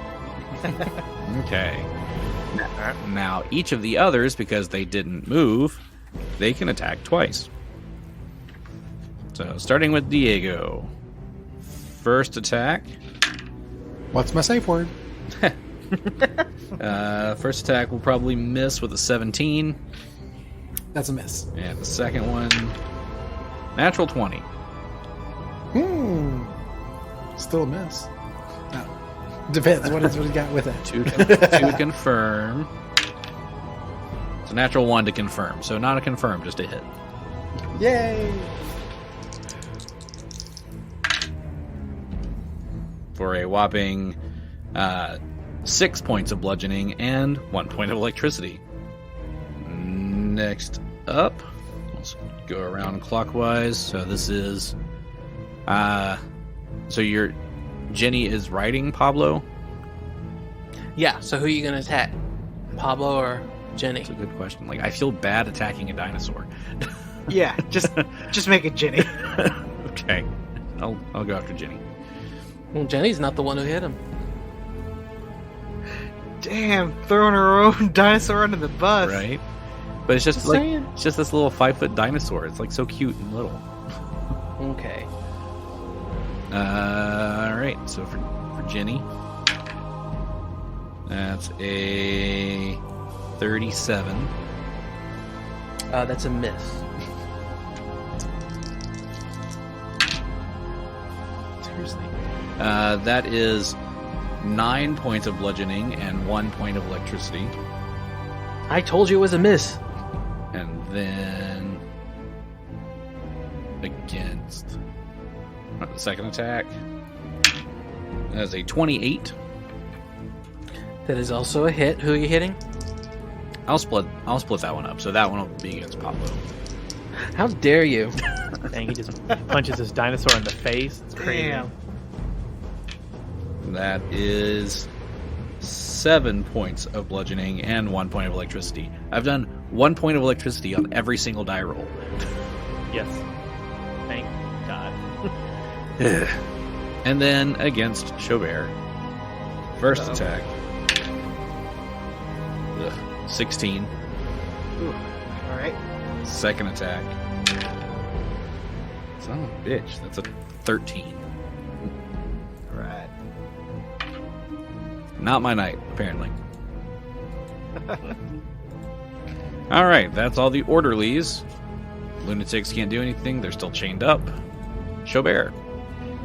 Okay. Now, each of the others, because they didn't move, they can attack twice. So, starting with Diego. First attack. What's my safe word? First attack will probably miss with a 17. That's a miss. And the second one, natural 20. Still a miss. No. Depends. What he got with it? To confirm. It's a natural 1 to confirm. So not a confirm, just a hit. Yay! For a whopping 6 points of bludgeoning and 1 point of electricity. Next up, let's go around clockwise. So this is, so your Genny is riding Pablo. Yeah, so who are you going to attack? Pablo or Genny? That's a good question. Like, I feel bad attacking a dinosaur. Yeah, just make it Genny. Okay, I'll go after Genny. Well, Jenny's not the one who hit him. Damn, throwing her own dinosaur under the bus. Right? But it's just Just like saying. it's just this little 5-foot dinosaur. It's like so cute and little. Okay. All right. So for Genny, that's a 37. That's a miss. Seriously. That is 9 points of bludgeoning and 1 point of electricity. I told you it was a miss. And then against the second attack, that is a 28. That is also a hit. Who are you hitting? I'll split that one up. So that one will be against Pablo. How dare you? Dang, he just punches his dinosaur in the face. It's crazy. Damn. That is 7 points of bludgeoning and 1 point of electricity. I've done 1 point of electricity on every single die roll. Yes. Thank God. And then against Xo'bere. First Uh-oh. attack. 16. Ooh. All right. Second attack. Son of a bitch. That's a 13. All right. Not my night, apparently. All right, that's all the orderlies. Lunatics can't do anything. They're still chained up. Xo'bere.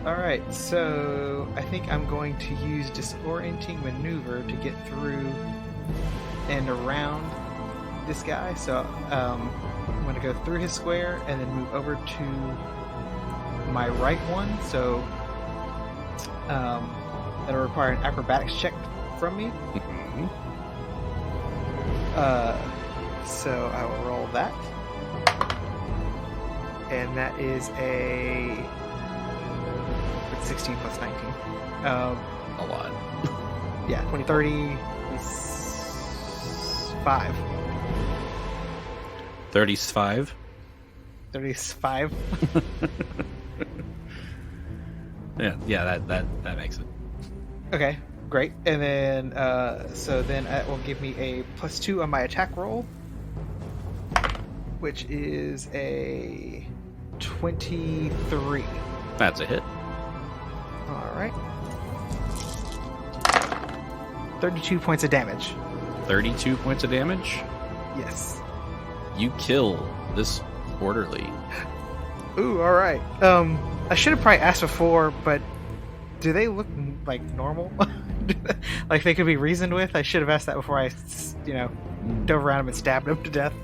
Alright, so I think I'm going to use Disorienting Maneuver to get through and around this guy. So I'm going to go through his square and then move over to my right one. So that'll require an acrobatics check from me. Mhm. So I will roll that. And that is a 16 plus 19. A lot. Yeah, 35. 35. 35. Yeah, that makes it. Okay, great. And then, so then that will give me a +2 on my attack roll, which is a 23. That's a hit. All right. 32 points of damage. 32 points of damage. Yes. You kill this orderly. Ooh, all right. I should have probably asked before, but do they look like normal? Like they could be reasoned with? I should have asked that before I, dove around him and stabbed him to death.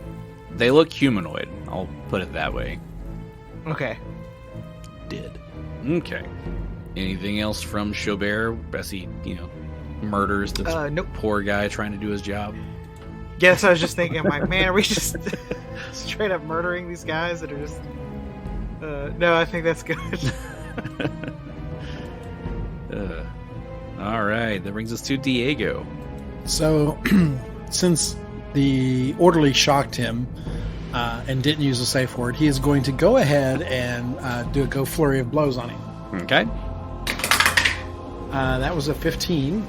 They look humanoid. I'll put it that way. Okay. Did. Okay. Anything else from Xo'bere? As he, murders this Nope. poor guy trying to do his job. Yes, I was just thinking, I'm like, man, are we just straight up murdering these guys that are just... no, I think that's good. All right, that brings us to Diego. So, since the orderly shocked him and didn't use a safe word, he is going to go ahead and do a go flurry of blows on him. Okay. That was a 15.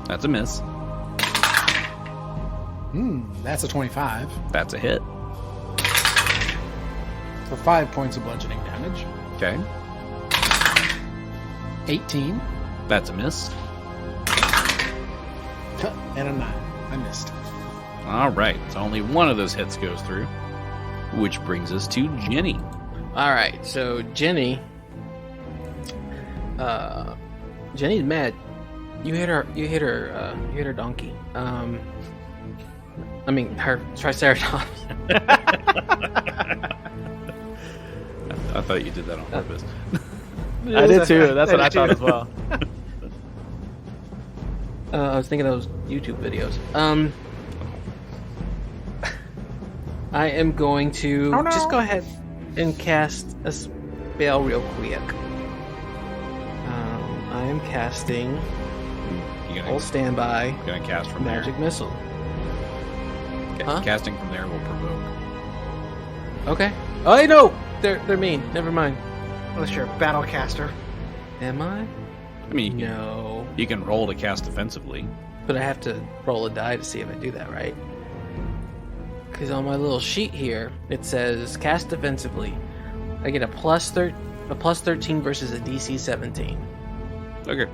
That's a miss. That's a 25 That's a hit. for 5 points of bludgeoning damage. Okay. 18 That's a miss. and a 9. I missed. All right, so only one of those hits goes through, which brings us to Genny. All right, so Genny. Jenny's mad. You hit her. You hit her donkey. I mean, her Triceratops. I thought you did that on purpose. I did too. That's what I thought as well. I was thinking of those YouTube videos. I am going to just go ahead and cast a spell real quick. I am casting. Hold standby. You're gonna cast from Magic there. missile. Huh? Casting from there will provoke. Okay. Oh no, they're mean. Never mind. Unless you're a battle caster. Am I? I mean, No. you can roll to cast defensively. But I have to roll a die to see if I do that right. Because on my little sheet here, it says cast defensively. I get a plus 13 versus a DC 17. Okay,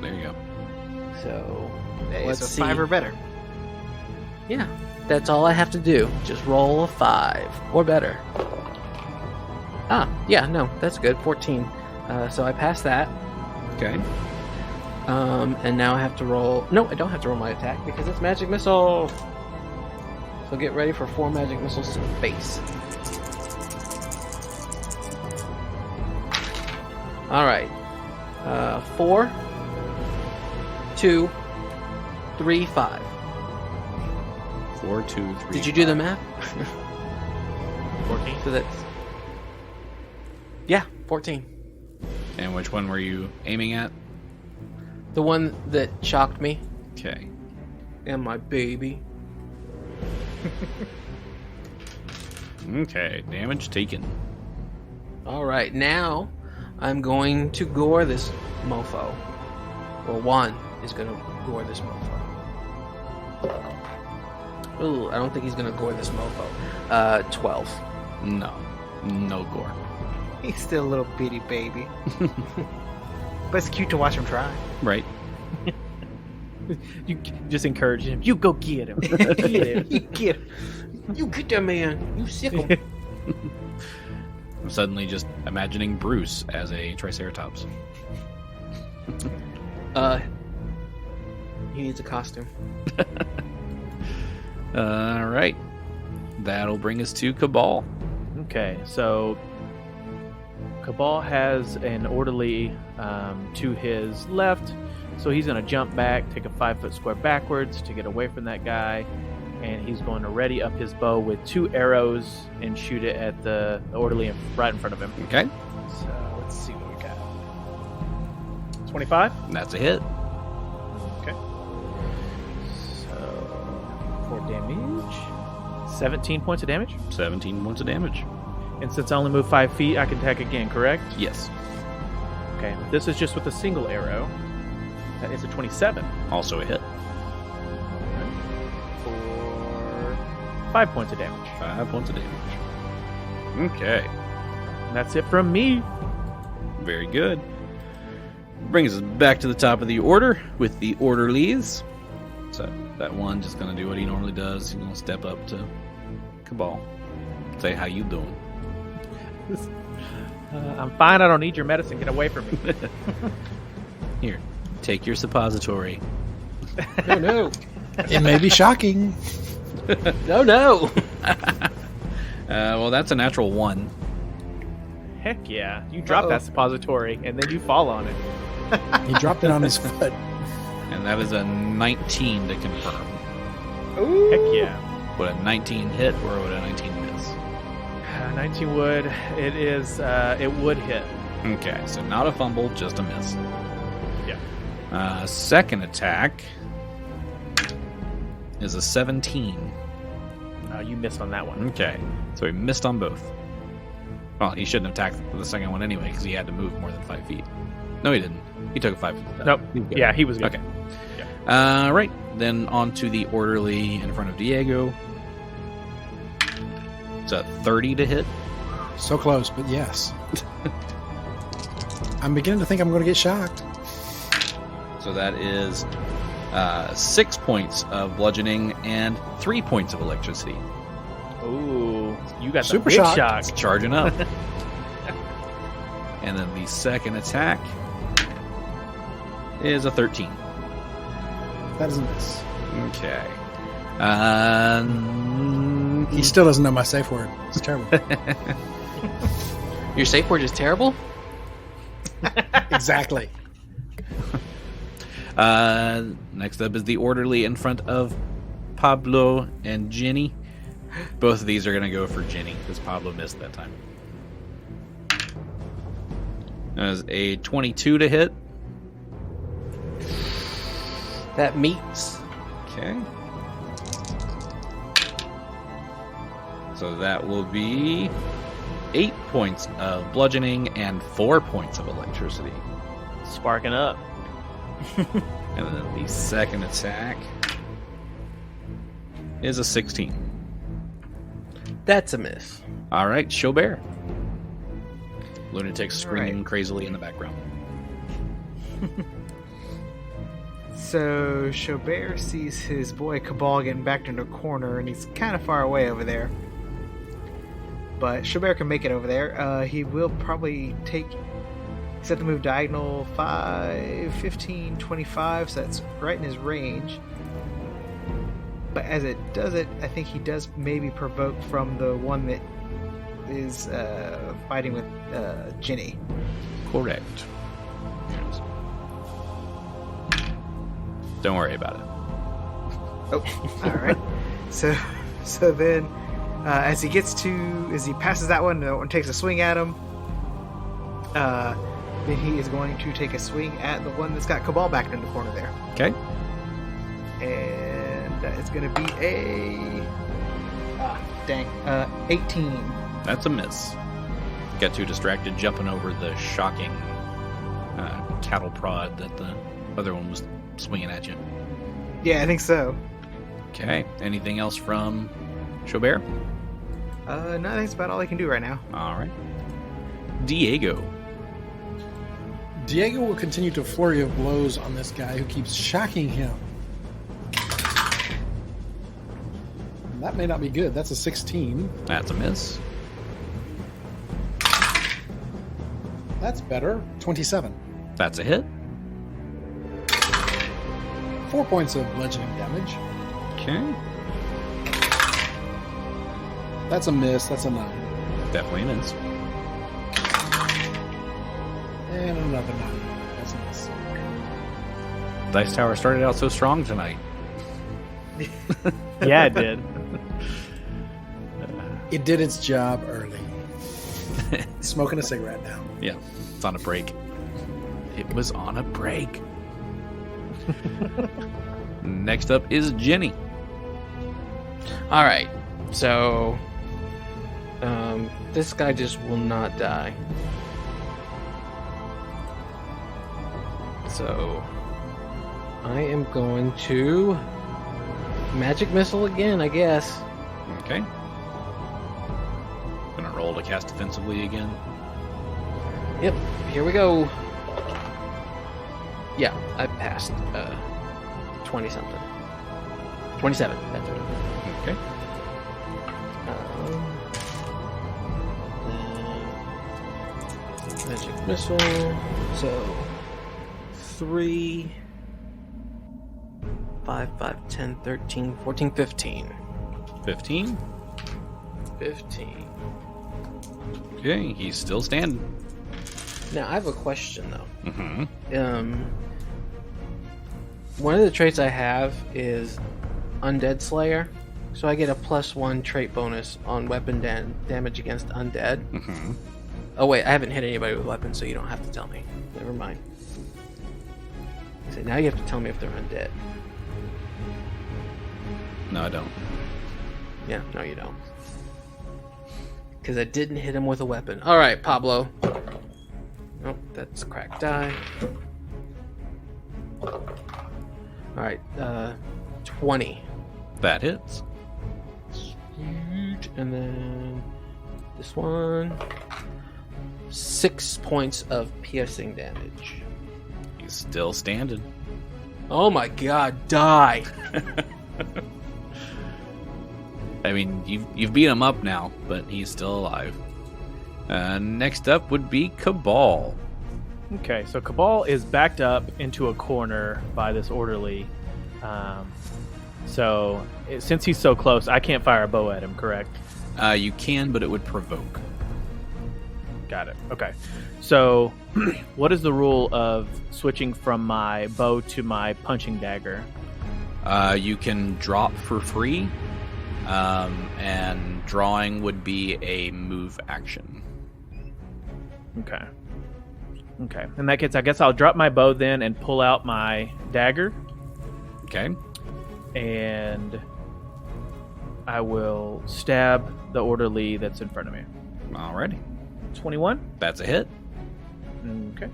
there you go. So Hey, let's so see. 5 or better. Yeah, that's all I have to do. Just roll a 5 or better. Yeah, no, that's good. 14. So I passed that. Okay. And now I have to roll. No, I don't have to roll my attack because it's magic missile. So get ready for 4 magic missiles to the face. All right. 4, 2, 3, 5. 4, 2, 3. Did you do the math? 14. So that's 14. And which one were you aiming at? The one that shocked me Okay. and my baby. Okay, damage taken. All right, now I'm going to gore this mofo. Or one is going to gore this mofo. Ooh, I don't think he's going to gore this mofo. 12. No gore. He's still a little bitty baby. But it's cute to watch him try. Right. You just encourage him. You go get him. Get him. You get him. You get that man. You sick him. I'm suddenly just imagining Bruce as a Triceratops. He needs a costume. All right. That'll bring us to Kabal. Okay, so Kabal has an orderly to his left, so he's going to jump back, take a 5-foot square backwards to get away from that guy, and he's going to ready up his bow with 2 arrows and shoot it at the orderly right in front of him. Okay. So let's see what we got. 25? That's a hit. Okay. So, for damage, 17 points of damage. 17 points of damage. And since I only move 5 feet, I can attack again, correct? Yes. Okay, this is just with a single arrow. That is a 27. Also a hit. For 5 points of damage. 5 points of damage. Okay. And that's it from me. Very good. Brings us back to the top of the order with the orderlies. So that one just going to do what he normally does. He's going to step up to Kabal. Say, how you doing? I'm fine. I don't need your medicine. Get away from me. Here, take your suppository. No. It may be shocking. No. Well, that's a natural 1. Heck yeah. You drop that suppository, and then you fall on it. He dropped it on his foot. And that is a 19 to confirm. Ooh. Heck yeah. Would a 19 hit or would a 19 miss? 19 would. It is. It would hit. Okay, so not a fumble, just a miss. Yeah. Second attack is a 17. You missed on that one. Okay, so he missed on both. Well, he shouldn't have attacked the second one anyway because he had to move more than 5 feet. No, he didn't. He took a 5 foot step. Nope. He was good. Yeah, he was good. Okay. Yeah. Right. Then on to the orderly in front of Diego. It's a 30 to hit. So close, but yes. I'm beginning to think I'm going to get shocked. So that is 6 points of bludgeoning and 3 points of electricity. Ooh, you got Super the big shock. shock. It's charging up. And then the second attack is a 13. That is a miss. Okay. He still doesn't know my safe word. It's terrible. Your safe word is terrible? Exactly. Next up is the orderly in front of Pablo and Genny. Both of these are going to go for Genny because Pablo missed that time. That is a 22 to hit. That meets. Okay. So that will be 8 points of bludgeoning and 4 points of electricity. Sparking up. And then the second attack is a 16. That's a miss. All right, Xo'bere. Lunatic screaming Right. crazily in the background. So Xo'bere sees his boy Kabal getting backed into a corner, and he's kind of far away over there. But Xo'bere can make it over there. He will probably take... He's at the move diagonal 5, 15, 25, so that's right in his range. But as it does it, I think he does maybe provoke from the one that is fighting with Genny. Correct. Don't worry about it. Oh, all right. So then, as he passes that one, no one takes a swing at him. Then he is going to take a swing at the one that's got Kabal back in the corner there, Okay. and that is going to be a 18. That's a miss. Got too distracted jumping over the shocking cattle prod that the other one was swinging at you. Yeah, I think so. Okay. Anything else from Xo'bere? No, I think that's about all I can do right now. All right. Diego. Diego will continue to flurry of blows on this guy who keeps shocking him. That may not be good. That's a 16. That's a miss. That's better. 27. That's a hit. 4 points of bludgeoning damage. Okay. That's a miss. That's a 9. Definitely a miss. And another 9. That's a miss. Dice Tower started out so strong tonight. Yeah, it did. It did its job early. Smoking a cigarette now. Yeah, it's on a break. It was on a break. Next up is Genny. All right, so this guy just will not die. So I am going to magic missile again, I guess. Okay. Gonna roll to cast defensively again. Yep, here we go. Yeah, I passed 20 something. 27, that's it. Okay. Magic missile. So 3, 5, 5, 10, 13, 14, 15. 15. 15. Okay, he's still standing. Now, I have a question, though. Mm-hmm. One of the traits I have is Undead Slayer, so I get a +1 trait bonus on weapon damage against undead. Mm-hmm. Oh, wait, I haven't hit anybody with weapons, so you don't have to tell me. Never mind. So now you have to tell me if they're undead. No, I don't. Yeah, no, you don't. Because I didn't hit him with a weapon. All right, Pablo. Nope, that's a cracked die. All right, 20. That hits. And then this one. 6 points of piercing damage. He's still standing. Oh my god, die! I mean, you've beat him up now, but he's still alive. Next up would be Kabal. Okay, so Kabal is backed up into a corner by this orderly. Since he's so close, I can't fire a bow at him, correct? You can, but it would provoke. Got it. Okay. So, what is the rule of switching from my bow to my punching dagger? You can drop for free, and drawing would be a move action. Okay. Okay. In that case, I guess I'll drop my bow then and pull out my dagger. Okay. And I will stab the orderly that's in front of me. Alrighty. 21. That's a hit. Okay.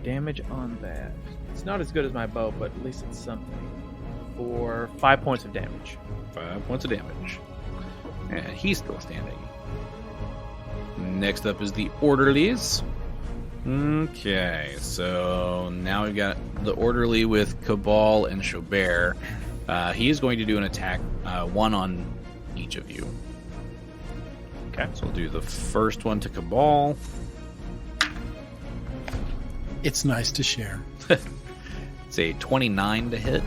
Damage on that. It's not as good as my bow, but at least it's something. For 5 points of damage. 5 points of damage. And he's still standing. Next up is the orderlies. Okay, so now we've got the orderly with Kabal and Xo'bere. He's going to do an attack, one on each of you. Okay. So we'll do the first one to Kabal. It's nice to share. It's a 29 to hit.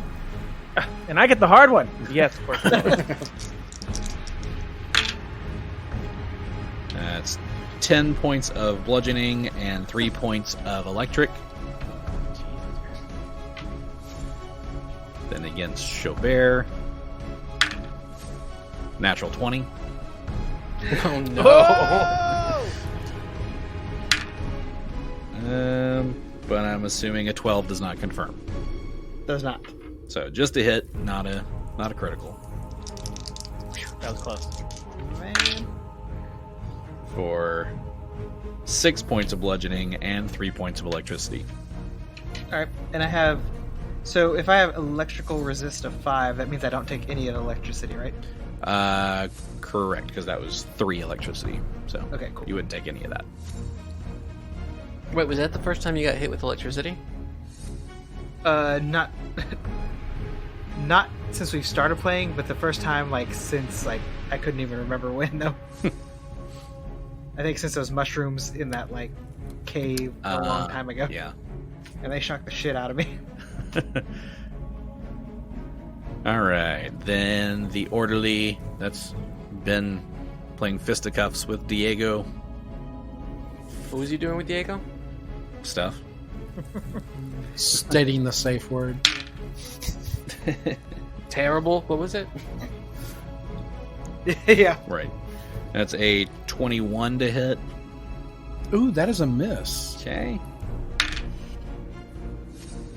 And I get the hard one. Yes, of course. That's 10 points of bludgeoning and 3 points of electric. Then against Xo'bere. Natural 20. Oh no! But I'm assuming a 12 does not confirm. Does not. So just a hit, not a critical. That was close. Man. For 6 points of bludgeoning and 3 points of electricity. Alright, and I have... So if I have electrical resist of 5, that means I don't take any of the electricity, right? Correct, because that was 3 electricity. So Okay, cool. you wouldn't take any of that. Wait, was that the first time you got hit with electricity? Not since we've started playing, but the first time since I couldn't even remember when though. I think since those mushrooms in that cave a long time ago. Yeah. And they shocked the shit out of me. All right, then the orderly that's been playing fisticuffs with Diego. What was he doing with Diego? Stuff. Stating the safe word. Terrible. What was it? Yeah. Right. That's a 21 to hit. Ooh, that is a miss. Okay.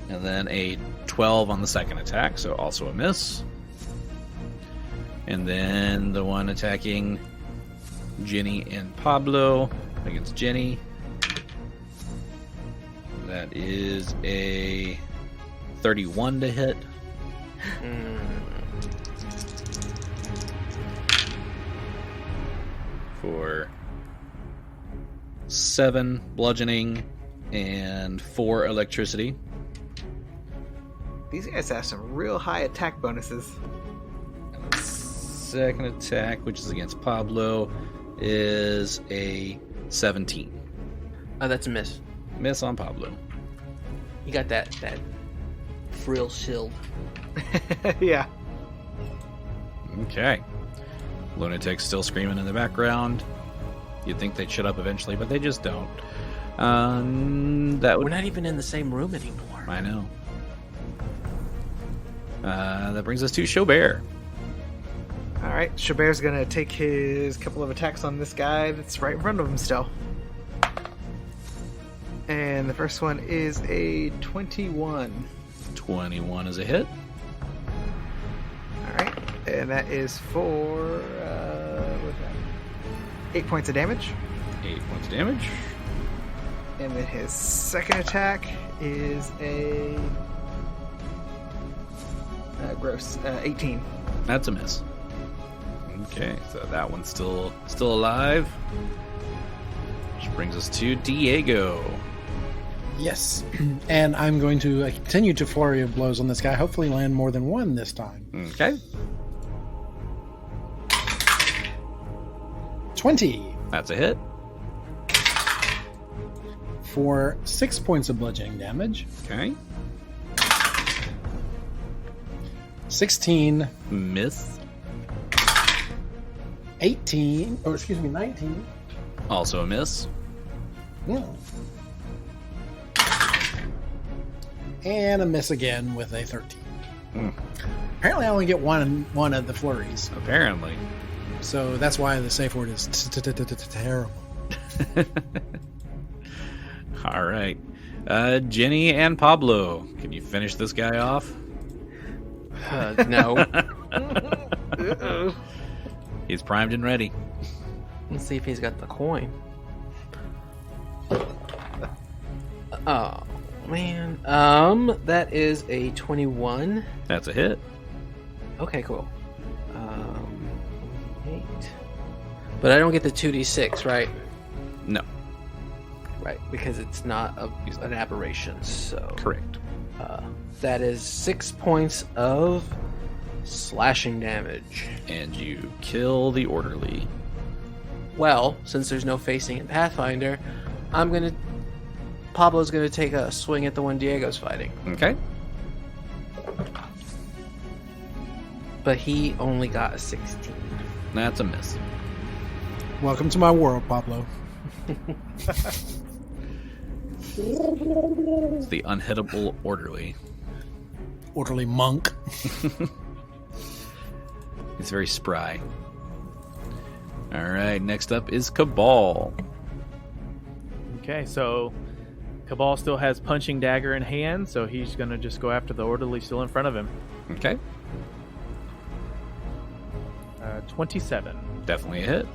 And then a 12 on the second attack, so also a miss. And then the one attacking Genny and Pablo against Genny. That is a 31 to hit. For 7 bludgeoning and 4 electricity. These guys have some real high attack bonuses. And the second attack, which is against Pablo, is a 17. Oh, that's a miss. Miss on Pablo. You got that frill shield. Yeah. Okay. Lunatic's still screaming in the background. You'd think they'd shut up eventually, but they just don't. That would... We're not even in the same room anymore. I know. That brings us to Xo'bere. All right, Xo'bere's gonna take his couple of attacks on this guy that's right in front of him still. And the first one is a 21. 21 is a hit. All right, and that is for what's that? 8 points of damage. 8 points of damage. And then his second attack is a gross 18. That's a miss. Okay, so that one's still alive. Which brings us to Diego. Yes. And I'm going to continue to flurry of blows on this guy. Hopefully land more than one this time. Okay. 20 That's a hit. for 6 points of bludgeoning damage. Okay. 16, Miss. 18, or excuse me, 19. Also a miss. Yeah. And a miss again with a 13. Apparently I only get one of the flurries. Apparently. So that's why the safe word is terrible. All right. Genny and Pablo. Can you finish this guy off? No. He's primed and ready. Let's see if he's got the coin. Oh, man. That is a 21. That's a hit. Okay, cool. 8. But I don't get the 2d6, right? No. Right, because it's not an aberration, so... Correct. That is 6 points of slashing damage. And you kill the orderly. Well, since there's no facing in Pathfinder, Pablo's gonna take a swing at the one Diego's fighting. Okay. But he only got a 16. That's a miss. Welcome to my world, Pablo. It's the unhittable orderly. Orderly monk. He's very spry. All right, next up is Kabal. Okay, so Kabal still has punching dagger in hand, so he's going to just go after the orderly still in front of him. Okay. 27 Definitely a hit.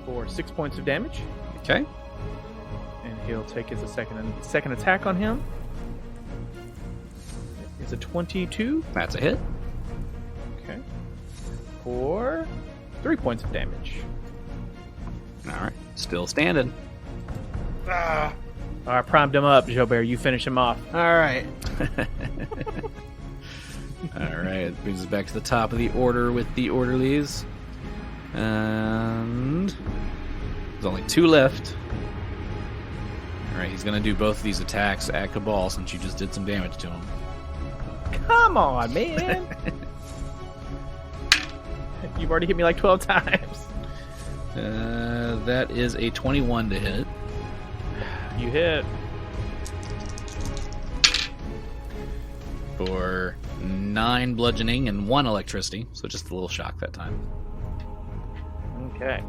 for 6 points of damage. Okay. And he'll take his second attack on him. It's a 22. That's a hit. Okay. For 3 points of damage. All right. Still standing. All right, primed him up, Xo'bere. You finish him off. All right. All right, brings us back to the top of the order with the orderlies. And there's only 2 left. All right, he's going to do both of these attacks at Kabal since you just did some damage to him. Come on, man. You've already hit me like 12 times. That is a 21 to hit. You hit. For 9 bludgeoning and 1 electricity, so just a little shock that time. Okay.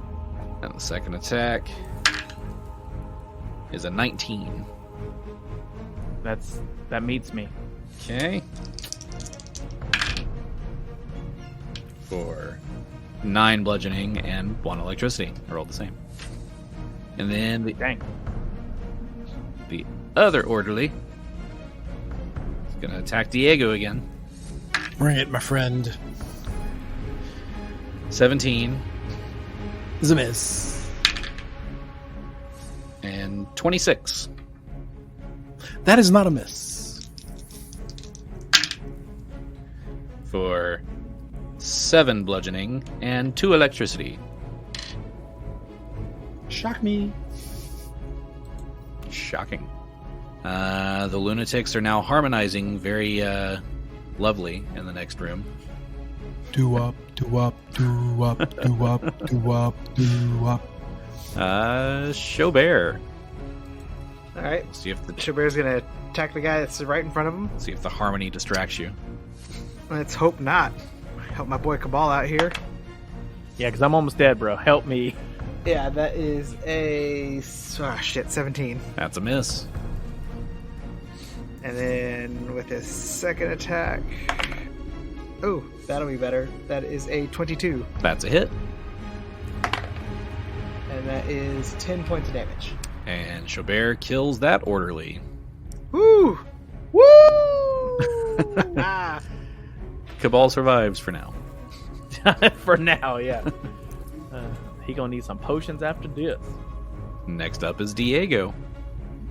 And the second attack is a 19. That meets me. Okay. For 9 bludgeoning and 1 electricity. I rolled the same. And then Dang. the other orderly is going to attack Diego again. Bring it, my friend. 17 Is a miss. and 26. That is not a miss. For 7 bludgeoning and 2 electricity. Shock me. Shocking. The lunatics are now harmonizing very lovely in the next room. Do up, do up, do up, do up, do up, do up. Xo'bere. All right. See if the Xo'bere's gonna attack the guy that's right in front of him. see if the harmony distracts you. Let's hope not. Help my boy Kabal out here. Yeah, because I'm almost dead, bro. Help me. Yeah, that is a 17. That's a miss. And then with his second attack, oh, that'll be better. That is a 22, That's a hit. and that is 10 points of damage. And Xo'bere kills that orderly. Woo! Woo! Ah. Kabal survives for now. For now, yeah. He gonna need some potions after this. Next up is Diego.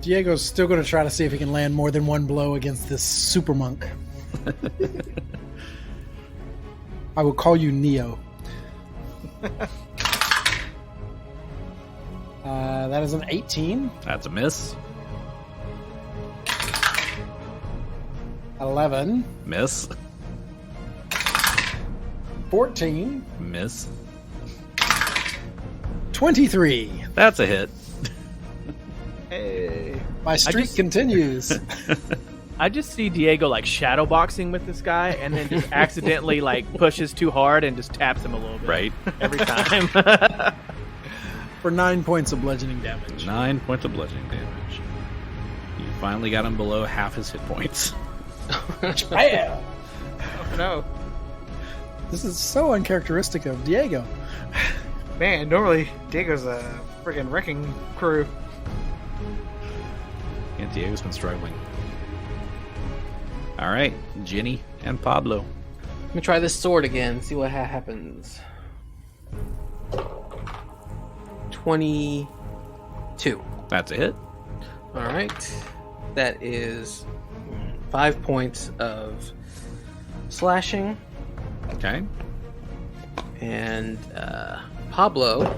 Diego's still going to try to see if he can land more than 1 blow against this super monk. I will call you Neo. That is an 18. That's a miss. 11. Miss. 14. Miss. 23. That's a hit. Hey. My streak continues. I just see Diego like shadow boxing with this guy, and then just accidentally like pushes too hard and just taps him a little bit. Right. Every time. For 9 points of bludgeoning damage. 9 points of bludgeoning damage. You finally got him below half his hit points. Bam! Oh, no. This is so uncharacteristic of Diego. Man, normally Diego's a friggin' wrecking crew. Yeah, Diego's been struggling. All right, Genny and Pablo. Let me try this sword again, see what happens. 22. That's a hit. Alright. That is 5 points of slashing. Okay. And Pablo.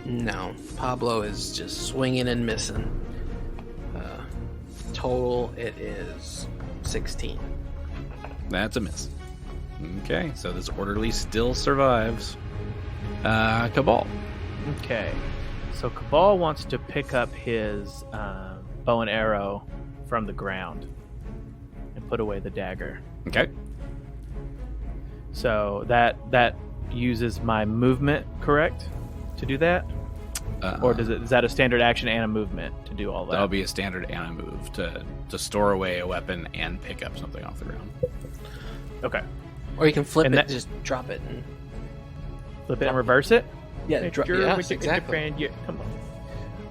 No, Pablo is just swinging and missing. Total, it is 16. That's a miss. Okay, so this orderly still survives. Kabal. Okay. So Kabal wants to pick up his bow and arrow from the ground and put away the dagger. Okay. So that uses my movement, correct? To do that? Or is that a standard action and a movement to do all that? That'll be a standard and a move to store away a weapon and pick up something off the ground. Okay. Or you can flip And it, that- just drop it. And, Flip it and reverse it? yeah, Make drop sure yes, we take exactly. a different- yeah, come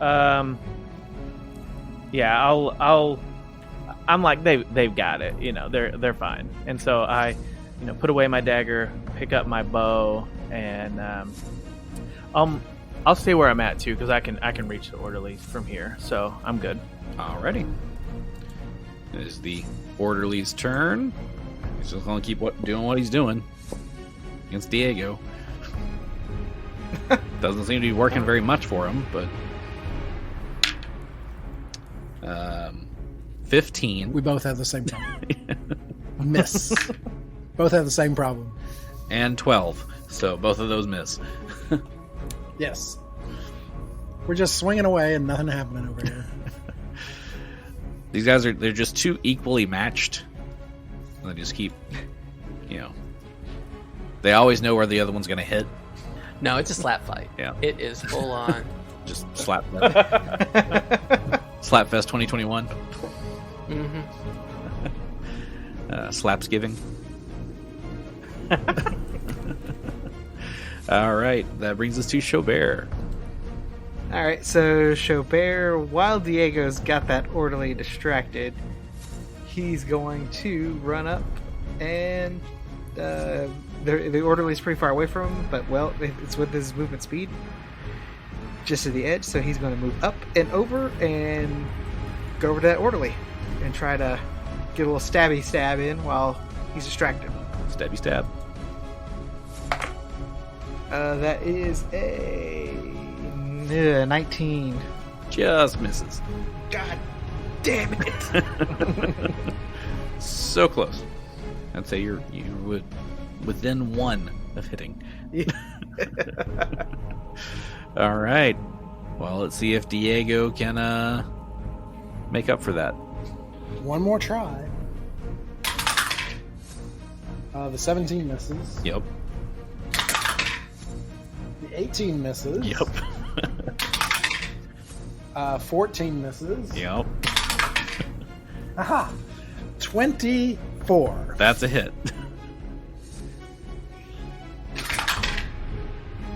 on. Yeah, I'm like they've got it. You know, they're fine. And so I, put away my dagger, pick up my bow, and I'll stay where I'm at too because I can reach the orderlies from here. So I'm good. Alrighty. It is the orderly's turn. He's just going to keep doing what he's doing against Diego. Doesn't seem to be working very much for him, but 15. We both have the same problem. Miss. Both have the same problem. And 12. So both of those miss. Yes. We're just swinging away and nothing happening over here. These guys they're just too equally matched. They just keep, they always know where the other one's going to hit. No, it's a slap fight. Yeah. It is full on. Just slap. Slapfest 2021. Mm-hmm. Slapsgiving. All right, that brings us to Xo'bere. All right, so Xo'bere, while Diego's got that orderly distracted, he's going to run up, and the orderly's pretty far away from him, but, well, it's with his movement speed, just to the edge, so he's going to move up and over and go over to that orderly and try to get a little stabby stab in while he's distracted. Stabby stab. That is a 19. Just misses. God damn it! So close. I'd say you would within 1 of hitting. All right. Well, let's see if Diego can make up for that. One more try. The 17 misses. Yep. The 18 misses. Yep. 14 misses. Yep. Aha! 24. That's a hit.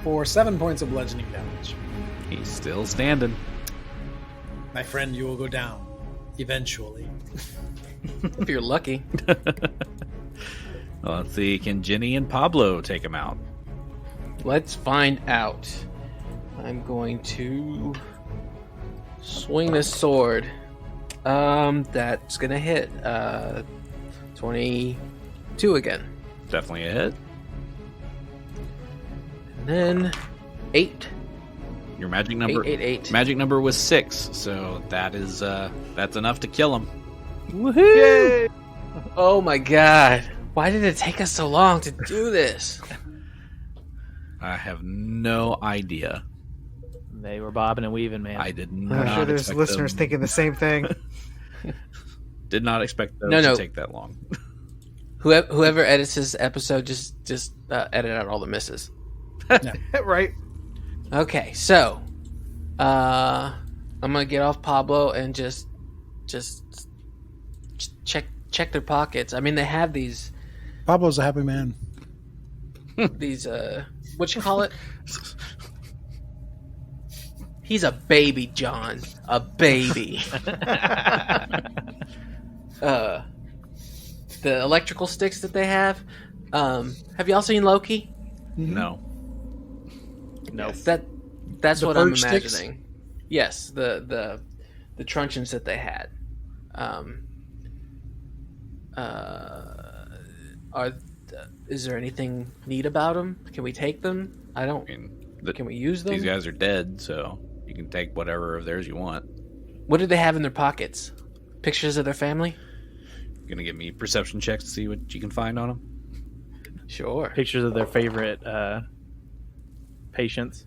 For 7 points of bludgeoning damage. He's still standing. My friend, you will go down. Eventually. If you're lucky. Well, let's see. Can Genny and Pablo take him out? Let's find out. I'm going to swing this sword. That's gonna hit. 22 again. Definitely a hit. And then 8. Your magic number. 8. Magic number was 6, so that's enough to kill him. Woohoo! Yay! Oh my god! Why did it take us so long to do this? I have no idea. They were bobbing and weaving, man. I did not. I'm sure there's listeners thinking the same thing. Did not expect those to take that long. Whoever edits this episode, just edit out all the misses. Right. Okay, so I'm gonna get off Pablo and just check their pockets. I mean, they have these. Pablo's a happy man. These what you call it? He's a baby, John. A baby. The electrical sticks that they have. Have y'all seen Loki? No. Nope. That's The what I'm purge imagining. sticks? Yes, the truncheons that they had. Is there anything neat about them? Can we take them? I don't. Can we use them? These guys are dead, so you can take whatever of theirs you want. What do they have in their pockets? Pictures of their family? You're gonna give me perception checks to see what you can find on them? Sure. Pictures of their favorite patients.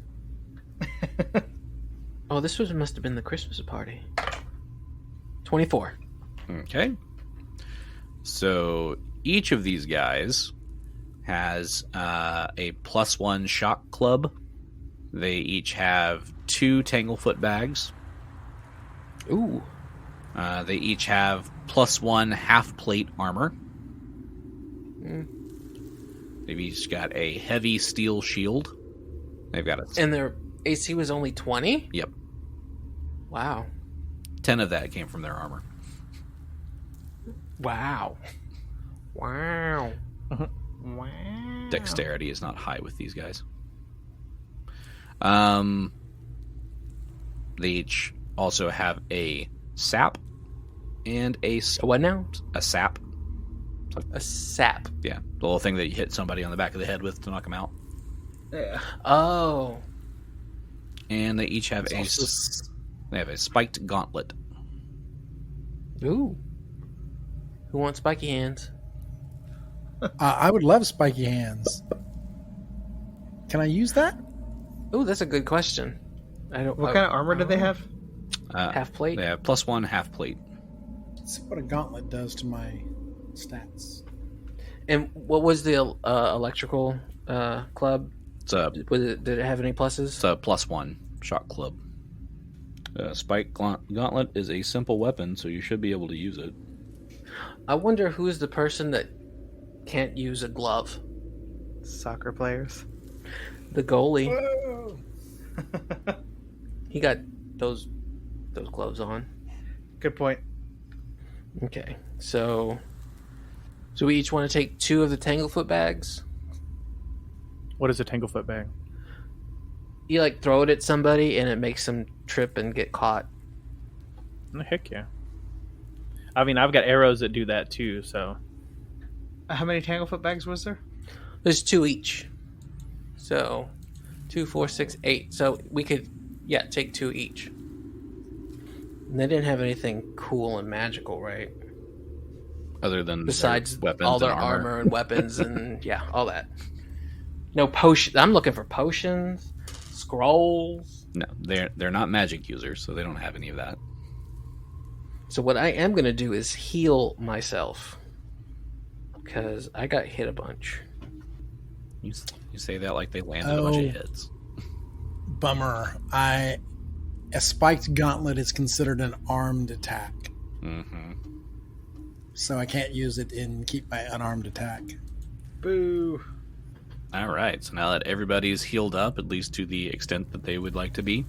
Oh, this must have been the Christmas party. 24. Okay. So each of these guys has a +1 shock club. They each have 2 Tanglefoot bags. Ooh. They each have +1 half plate armor. They've each got a heavy steel shield. They've got a... And their AC was only 20? Yep. Wow. 10 of that came from their armor. Wow. Wow. Wow. Dexterity is not high with these guys. They each also have a sap and a what now? A sap. A sap. Yeah, the little thing that you hit somebody on the back of the head with to knock them out. Yeah. Oh. And they each have they have a spiked gauntlet. Ooh. Who wants spiky hands? I would love spiky hands. Can I use that? Ooh, that's a good question. I don't. What kind of armor do they have? Half plate? They have +1 half plate. Let's see what a gauntlet does to my stats. And what was the electrical club? Did it have any pluses? It's a +1 shock club. Spike gauntlet is a simple weapon, so you should be able to use it. I wonder who's the person that can't use a glove. Soccer players. The goalie. He got those gloves on. Good point. Okay, so we each want to take 2 of the Tanglefoot bags. What is a Tanglefoot bag? You like throw it at somebody and it makes them trip and get caught. Heck yeah. I mean, I've got arrows that do that too, so. How many Tanglefoot bags was there? There's 2 each. So 2, 4, 6, 8. So we could, take 2 each. And they didn't have anything cool and magical, right? Other than besides their weapons all their and armor and weapons and all that. No potion. I'm looking for potions, scrolls. No, they're not magic users, so they don't have any of that. So what I am going to do is heal myself because I got hit a bunch. You say that like they landed a bunch of hits. Bummer. A spiked gauntlet is considered an armed attack. Mm-hmm. So I can't use it in keep my unarmed attack. Boo. All right, so now that everybody's healed up, at least to the extent that they would like to be.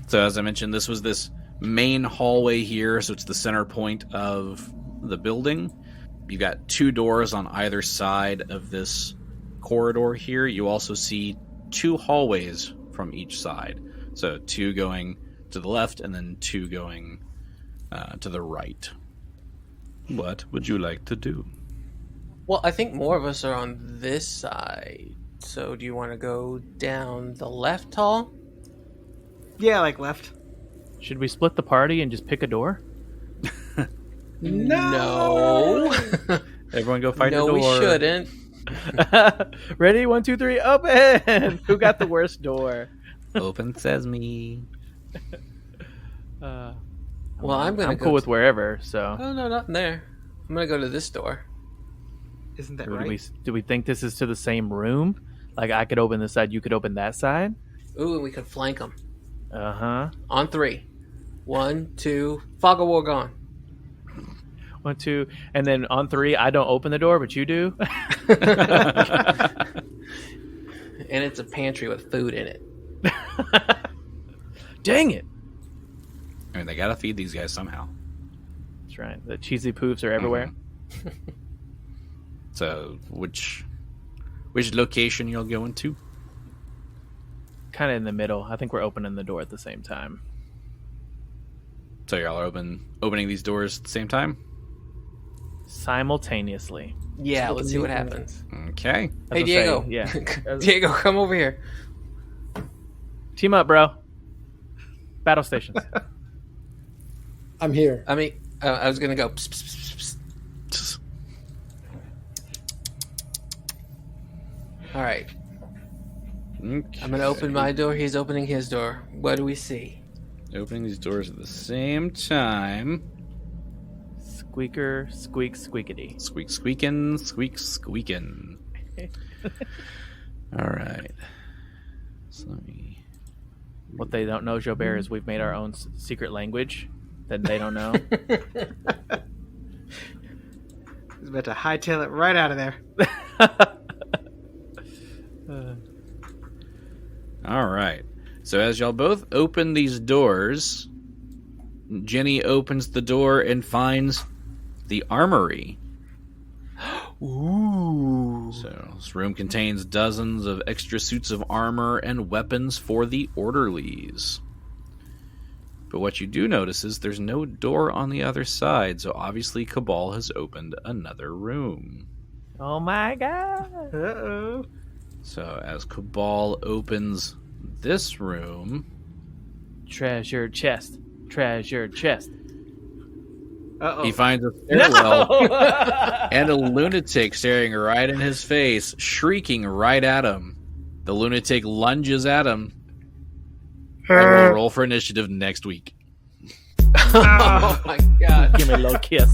So as I mentioned, this was this main hallway here, so it's the center point of the building. You got 2 doors on either side of this corridor here. You also see 2 hallways from each side. So 2 going to the left and then 2 going to the right. What would you like to do? Well, I think more of us are on this side. So do you want to go down the left hall? Yeah, like left. Should we split the party and just pick a door? No. Everyone go find a door. No, we shouldn't. Ready? 1, 2, 3, open! Who got the worst door? Open sesame. Well, I'm cool with wherever, so. Oh, no, not in there. I'm going to go to this door. Isn't that do right? Do we think this is to the same room? Like I could open this side, you could open that side? Ooh, and we could flank them. Uh-huh. On 3. 1, 2, fog of war gone. 1, 2, and then on 3, I don't open the door, but you do? And it's a pantry with food in it. Dang it. I mean, they gotta feed these guys somehow. That's right. The cheesy poofs are everywhere. So, which location y'all going to? Kind of in the middle. I think we're opening the door at the same time. So y'all are opening these doors at the same time? Simultaneously. Yeah, let's see what happens. Okay. Hey, Diego. Yeah. Diego, come over here. Team up, bro. Battle stations. I'm here. I mean, I was going to go. Psst, psst, psst, psst. All right. Okay. I'm going to open my door. He's opening his door. What do we see? Opening these doors at the same time. Squeaker, squeak, squeakity. Squeak, squeakin', squeak, squeakin'. All right. So let me... What they don't know, Xo'bere, is we've made our own secret language that they don't know. I was about to hightail it right out of there. All right. So as y'all both open these doors, Genny opens the door and finds the armory. Ooh. So this room contains dozens of extra suits of armor and weapons for the orderlies. But what you do notice is there's no door on the other side, so obviously Kabal has opened another room. Oh my god. Uh-oh. So as Kabal opens this room... Treasure chest. Treasure chest. Uh-oh. He finds a stairwell and a lunatic staring right in his face, shrieking right at him. The lunatic lunges at him. And we'll roll for initiative next week. Oh my god. Give me a little kiss.